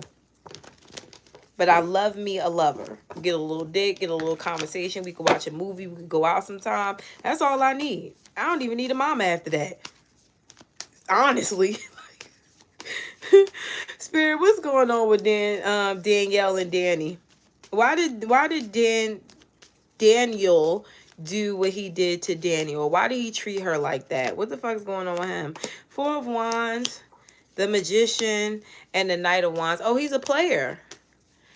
But I love me a lover. Get a little dick, get a little conversation. We could watch a movie. We could go out sometime. That's all I need. I don't even need a mama after that. Honestly. Spirit, what's going on with Danielle and Danny? Why did Daniel do what he did to Daniel? Why did he treat her like that? What the fuck is going on with him? 4 of Wands, the Magician, and the Knight of Wands. Oh, he's a player.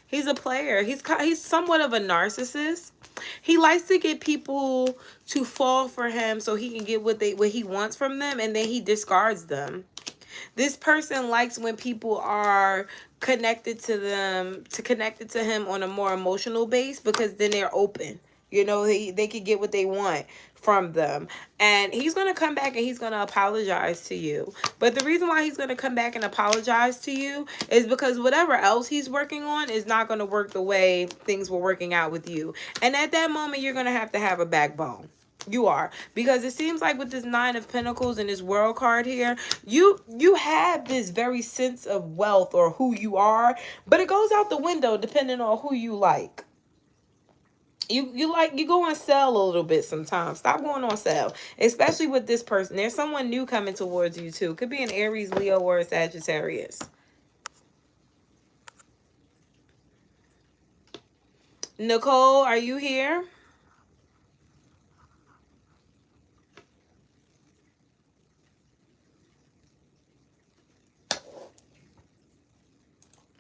He's a player. He's somewhat of a narcissist. He likes to get people to fall for him so he can get what he wants from them, and then he discards them. This person likes when people are connected to him on a more emotional base, because then they're open. You know, they could get what they want from them. And he's going to come back and he's going to apologize to you. But the reason why he's going to come back and apologize to you is because whatever else he's working on is not going to work the way things were working out with you. And at that moment, you're going to have a backbone. You are. Because it seems like with this 9 of Pentacles and this World card here, you have this very sense of wealth or who you are, but it goes out the window depending on who you like. You go on sale a little bit sometimes. Stop going on sale, especially with this person. There's someone new coming towards you too. Could be an Aries, Leo, or a Sagittarius. Nicole, are you here?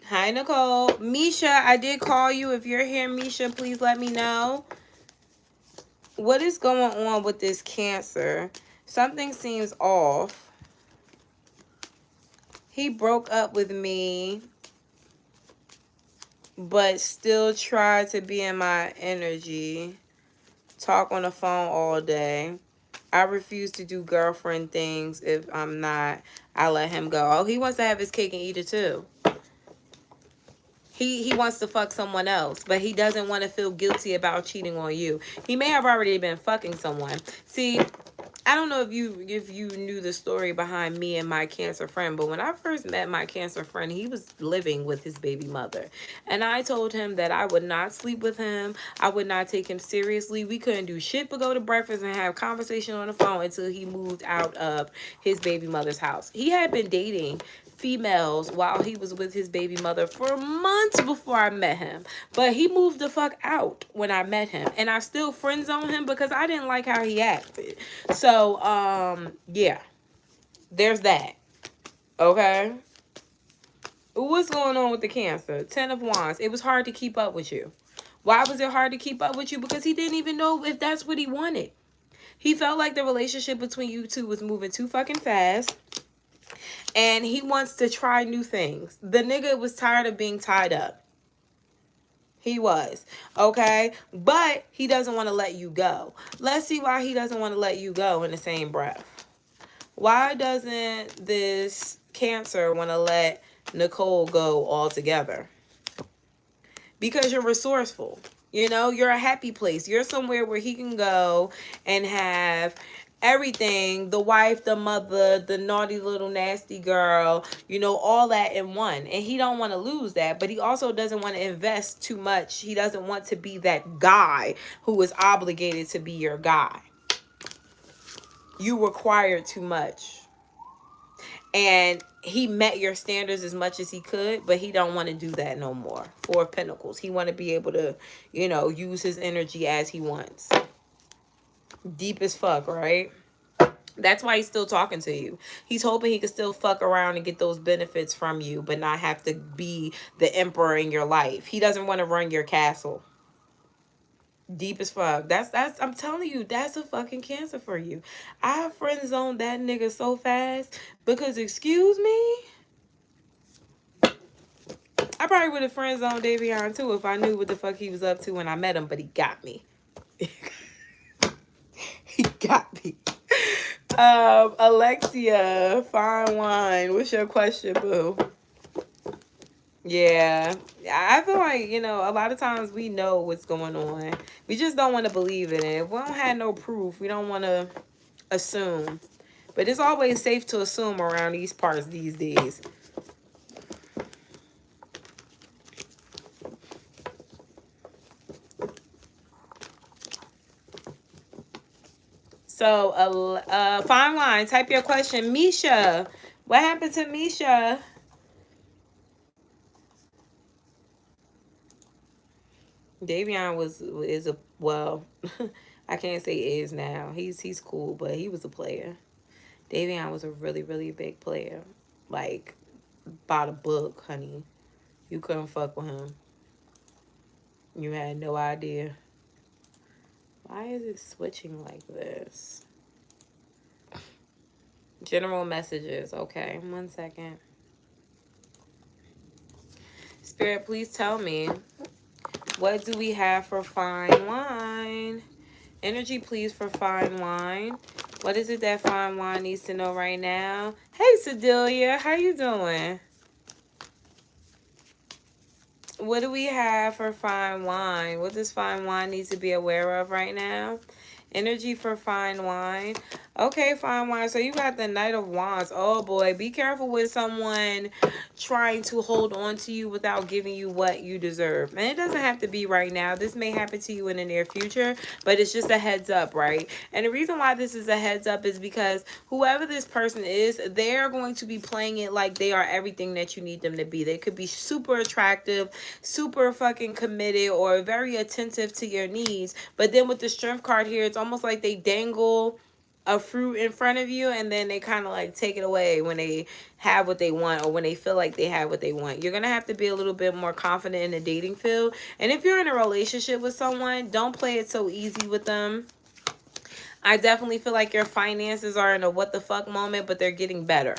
Hi, Nicole. Misha, I did call you. If you're here, Misha, please let me know. What is going on with this Cancer? Something seems off. He broke up with me. but still try to be in my energy. Talk on the phone all day. I refuse to do girlfriend things. If I'm not, I let him go. Oh, he wants to have his cake and eat it too. He wants to fuck someone else, but he doesn't want to feel guilty about cheating on you. He may have already been fucking someone. See, I don't know if you knew the story behind me and my cancer friend, but when I first met my cancer friend, he was living with his baby mother. And I told him that I would not sleep with him. I would not take him seriously. We couldn't do shit but go to breakfast and have conversation on the phone until he moved out of his baby mother's house. He had been dating females while he was with his baby mother for months before I met him. But he moved the fuck out when I met him. And I still friend zoned him because I didn't like how he acted. So, yeah. There's that. Okay? What's going on with the Cancer? 10 of Wands. It was hard to keep up with you. Why was it hard to keep up with you? Because he didn't even know if that's what he wanted. He felt like the relationship between you two was moving too fucking fast. And he wants to try new things. The nigga was tired of being tied up. He was. Okay? But he doesn't want to let you go. Let's see why he doesn't want to let you go in the same breath. Why doesn't this Cancer want to let Nicole go altogether? Because you're resourceful. You know, you're a happy place. You're somewhere where he can go and have everything, the wife, the mother, the naughty little nasty girl, you know, all that in one. And he don't want to lose that, but he also doesn't want to invest too much. He doesn't want to be that guy who is obligated to be your guy. You require too much. And he met your standards as much as he could, but he don't want to do that no more. Four of Pentacles. He want to be able to, you know, use his energy as he wants. Deep as fuck, right? That's why he's still talking to you. He's hoping he can still fuck around and get those benefits from you, but not have to be the emperor in your life. He doesn't want to run your castle. Deep as fuck. That's I'm telling you, that's a fucking Cancer for you. I friend zoned that nigga so fast because, excuse me, I probably would have friend zoned Davion too if I knew what the fuck he was up to when I met him, but he got me. He got me. Alexia, fine wine. What's your question, boo? Yeah, I feel like, you know, a lot of times we know what's going on. We just don't want to believe in it. If we don't have no proof, we don't want to assume. But it's always safe to assume around these parts these days. So, fine wine, type your question. Misha, what happened to Misha? Davion is a, well, I can't say is now. He's cool, but he was a player. Davion was a really, really big player. Like, by the book, honey. You couldn't fuck with him. You had no idea. Why is it switching like this? General messages. Okay, 1 second. Spirit, please tell me. What do we have for fine wine? Energy, please, for fine wine. What is it that fine wine needs to know right now? Hey, Sedelia, how you doing? What do we have for fine wine? What does fine wine need to be aware of right now? Energy for fine wine. Okay, fine wine. So you got the Knight of Wands. Oh, boy. Be careful with someone trying to hold on to you without giving you what you deserve. And it doesn't have to be right now. This may happen to you in the near future, but it's just a heads up, right? And the reason why this is a heads up is because whoever this person is, they're going to be playing it like they are everything that you need them to be. They could be super attractive, super fucking committed, or very attentive to your needs. But then with the Strength card here, it's almost like they dangle a fruit in front of you and then they kind of like take it away when they have what they want or when they feel like they have what they want. You're gonna have to be a little bit more confident in the dating field. And if you're in a relationship with someone, don't play it so easy with them. I definitely feel like your finances are in a what the fuck moment, but they're getting better.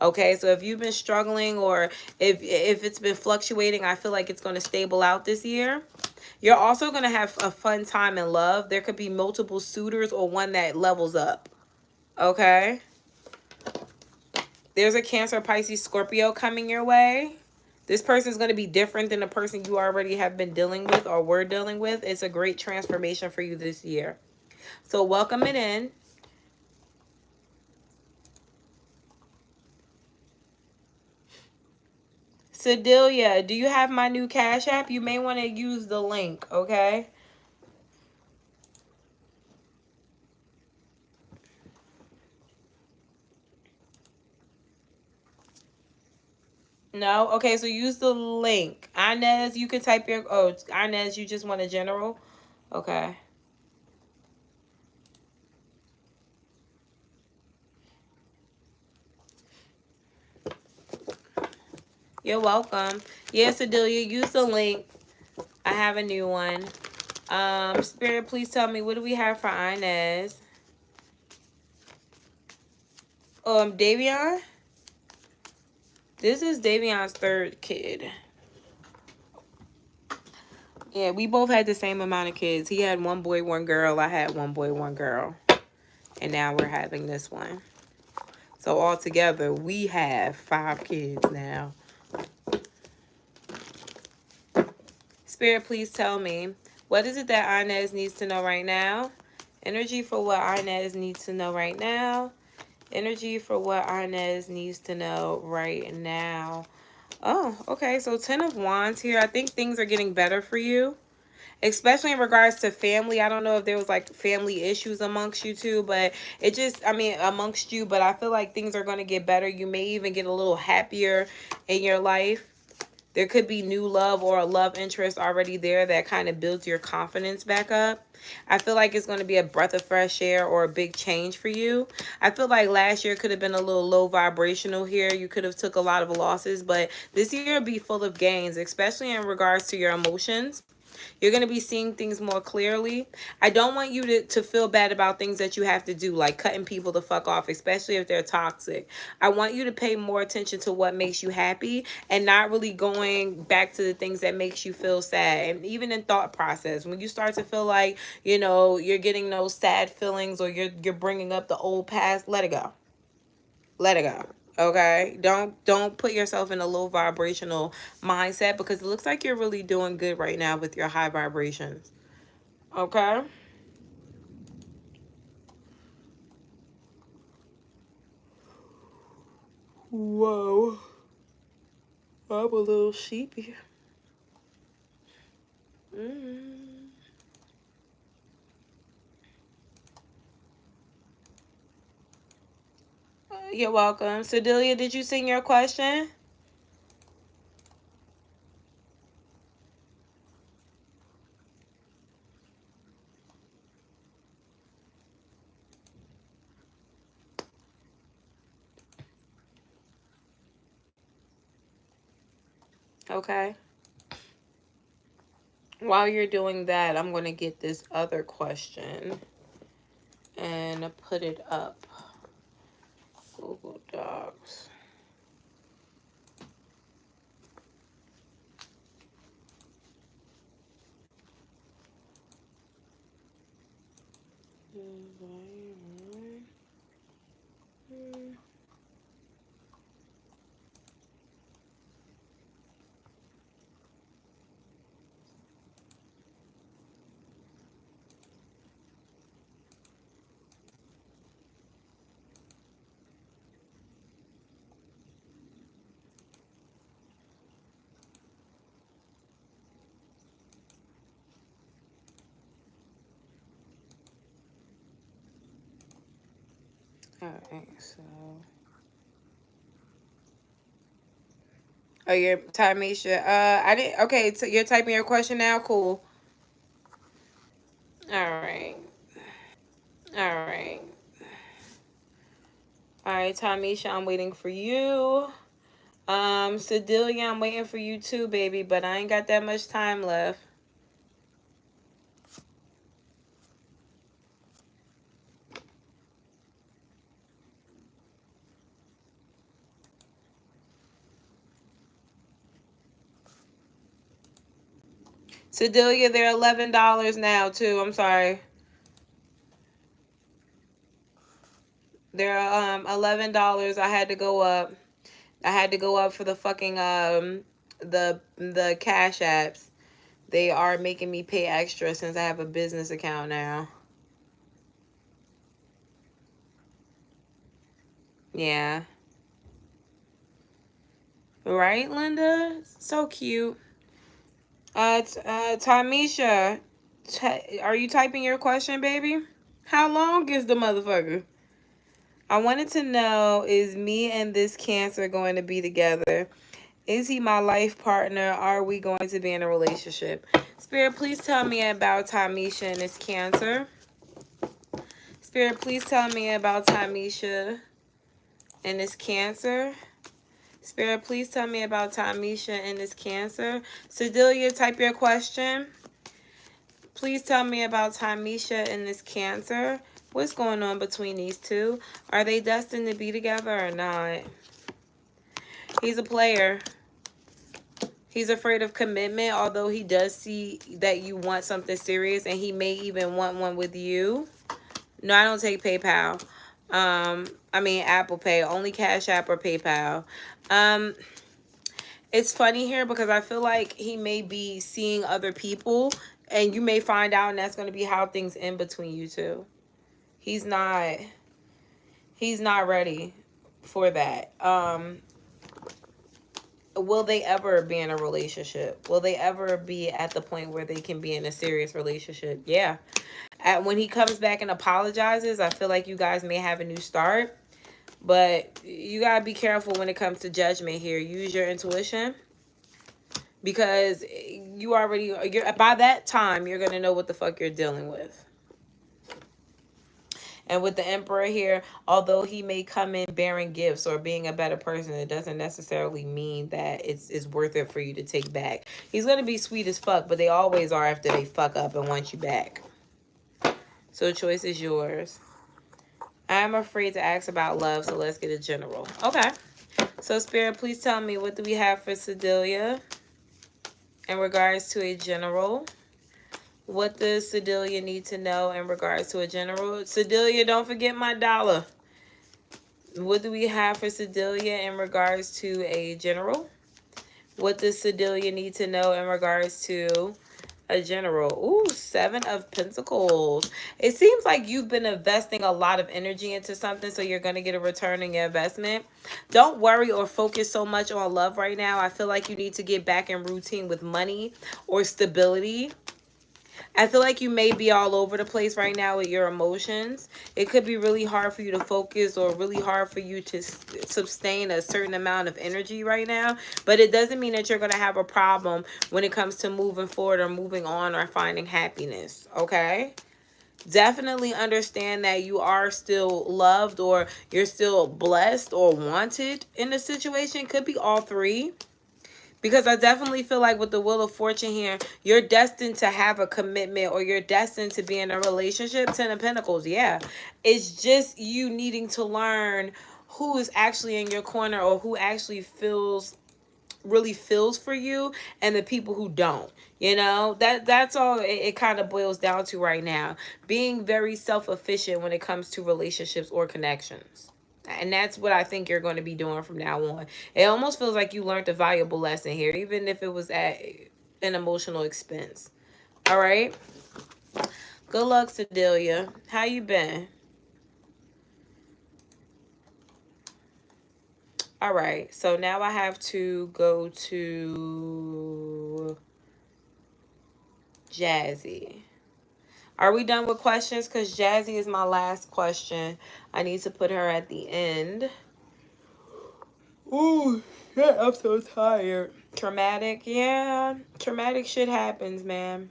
Okay, so if you've been struggling, or if it's been fluctuating, I feel like it's going to stable out this year. You're also going to have a fun time in love. There could be multiple suitors or one that levels up. Okay. There's a Cancer, Pisces, Scorpio coming your way. This person is going to be different than the person you already have been dealing with or were dealing with. It's a great transformation for you this year. So welcome it in. Sedelia, do you have my new Cash App? You may want to use the link, okay? No? Okay, so use the link. Inez, you can type your... Oh, Inez, you just want a general? Okay. You're welcome. Yes, Adelia, use the link. I have a new one. Spirit, please tell me, what do we have for Inez? Davion? This is Davion's third kid. Yeah, we both had the same amount of kids. He had 1 boy, 1 girl. I had 1 boy, 1 girl. And now we're having this one. So altogether, we have 5 kids now. Spirit, please tell me, what is it that Inez needs to know right now? Energy for what Inez needs to know right now. Energy for what Inez needs to know right now. Oh, okay. So 10 of Wands here. I think things are getting better for you, especially in regards to family. I don't know if there was like family issues amongst you two, but it just, I mean, amongst you, but I feel like things are going to get better. You may even get a little happier in your life. There could be new love or a love interest already there that kind of builds your confidence back up. I feel like it's going to be a breath of fresh air or a big change for you. I feel like last year could have been a little low vibrational here. You could have took a lot of losses, but this year will be full of gains, especially in regards to your emotions. You're going to be seeing things more clearly. I don't want you to feel bad about things that you have to do, like cutting people the fuck off, especially if they're toxic. I want you to pay more attention to what makes you happy and not really going back to the things that makes you feel sad. And even in thought process, when you start to feel like, you know, you're getting those sad feelings or you're bringing up the old past, let it go. Let it go. Okay, don't put yourself in a low vibrational mindset, because it looks like you're really doing good right now with your high vibrations. Okay. Whoa, I'm a little sheepy. You're welcome. Sedelia, did you sing your question? Okay. While you're doing that, I'm going to get this other question and put it up. Google Docs. Alright, so. Oh, you're Tymisha. I didn't. Okay, so you're typing your question now. Cool. All right. All right. All right, Tymisha, I'm waiting for you. Sedelia, I'm waiting for you too, baby, but I ain't got that much time left. Sedalia, they're $11 now too. I'm sorry. They're $11. I had to go up. I had to go up for the fucking the Cash Apps. They are making me pay extra since I have a business account now. Yeah. Right, Linda? So cute. Tamisha, are you typing your question, baby? How long is the motherfucker? I wanted to know, is me and this Cancer going to be together? Is he my life partner? Are we going to be in a relationship? Spirit, please tell me about Tamisha and this Cancer. Spirit, please tell me about Tamisha and this Cancer. Spirit, please tell me about Tamisha and this Cancer. Sedalia, type your question. Please tell me about Tamisha and this Cancer. What's going on between these two? Are they destined to be together or not? He's a player. He's afraid of commitment, although he does see that you want something serious, and he may even want one with you. No, I don't take PayPal. I mean Apple Pay. Only Cash App or PayPal. It's funny here because I feel like he may be seeing other people, and you may find out, and that's going to be how things end between you two. He's not ready for that. Will they ever be in a relationship? Will they ever be at the point where they can be in a serious relationship? Yeah. When he comes back and apologizes, I feel like you guys may have a new start. But you got to be careful when it comes to judgment here. Use your intuition. Because by that time, you're going to know what the fuck you're dealing with. And with the Emperor here, although he may come in bearing gifts or being a better person, it doesn't necessarily mean that it's worth it for you to take back. He's going to be sweet as fuck, but they always are after they fuck up and want you back. So the choice is yours. I'm afraid to ask about love, so let's get a general. Okay. So Spirit, please tell me, what do we have for Sedalia in regards to a general? What does Sedalia need to know in regards to a general? Sedalia, don't forget my dollar. What do we have for Sedalia in regards to a general? What does Sedalia need to know in regards to a general? Ooh, 7 of Pentacles. It seems like you've been investing a lot of energy into something, so you're going to get a return on your investment. Don't worry or focus so much on love right now. I feel like you need to get back in routine with money or stability. I feel like you may be all over the place right now with your emotions. It could be really hard for you to focus or really hard for you to sustain a certain amount of energy right now. But it doesn't mean that you're going to have a problem when it comes to moving forward or moving on or finding happiness, okay? Definitely understand that you are still loved or you're still blessed or wanted in the situation. Could be all three. Because I definitely feel like with the Wheel of Fortune here, you're destined to have a commitment or you're destined to be in a relationship. 10 of Pentacles, yeah. It's just you needing to learn who is actually in your corner or who actually really feels for you and the people who don't. You know, that's all it kind of boils down to right now. Being very self-efficient when it comes to relationships or connections. And that's what I think you're going to be doing from now on. It almost feels like you learned a valuable lesson here, even if it was at an emotional expense. All right. Good luck, Sedalia. How you been? All right. So now I have to go to Jazzy. Are we done with questions? Because Jazzy is my last question. I need to put her at the end. Ooh, shit, I'm so tired. Traumatic, yeah. Traumatic shit happens, man.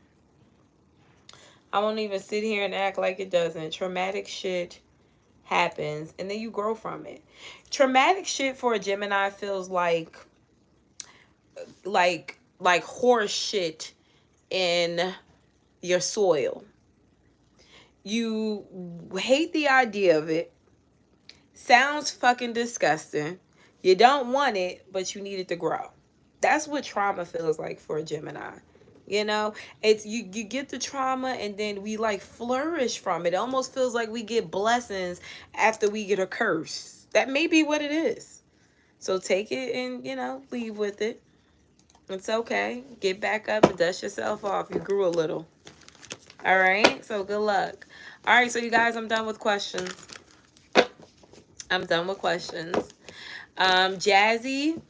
I won't even sit here and act like it doesn't. Traumatic shit happens, and then you grow from it. Traumatic shit for a Gemini feels like horse shit in your soil. You hate the idea of it. Sounds fucking disgusting. You don't want it, but you need it to grow. That's what trauma feels like for a Gemini. You know, it's you get the trauma and then we like flourish from it. It almost feels like we get blessings after we get a curse. That may be what it is. So take it and, you know, leave with it. It's okay. Get back up and dust yourself off. You grew a little. All right. So good luck. All right. So you guys, I'm done with questions. I'm done with questions. Jazzy,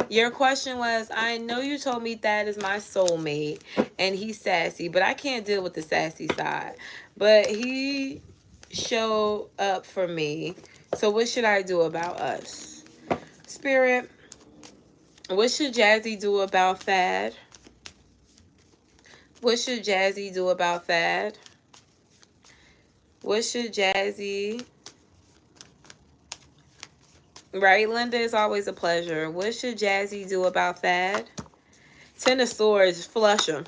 your question was, I know you told me that is my soulmate and he's sassy, but I can't deal with the sassy side. But he showed up for me. So what should I do about us? Spirit, what should Jazzy do about Thad? What should Jazzy do about Thad? What should Jazzy... Right, Linda, it's always a pleasure. What should Jazzy do about Thad? Ten of Swords, flush him.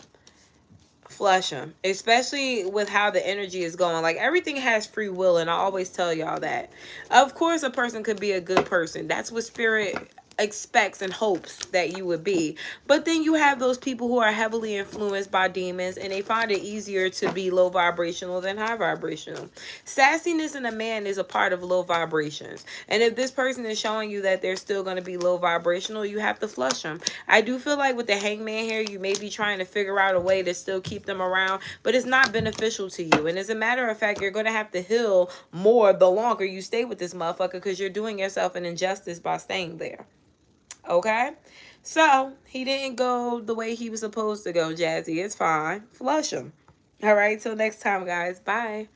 Flush him. Especially with how the energy is going. Like, everything has free will, and I always tell y'all that. Of course, a person could be a good person. That's what Spirit expects and hopes that you would be. But then you have those people who are heavily influenced by demons, and they find it easier to be low vibrational than high vibrational. Sassiness in a man is a part of low vibrations. And if this person is showing you that they're still going to be low vibrational, you have to flush them. I do feel like with the Hangman here, you may be trying to figure out a way to still keep them around, but it's not beneficial to you. And as a matter of fact, you're going to have to heal more the longer you stay with this motherfucker, because you're doing yourself an injustice by staying there. Okay? So, he didn't go the way he was supposed to go, Jazzy. It's fine. Flush him. All right, till next time, guys. Bye.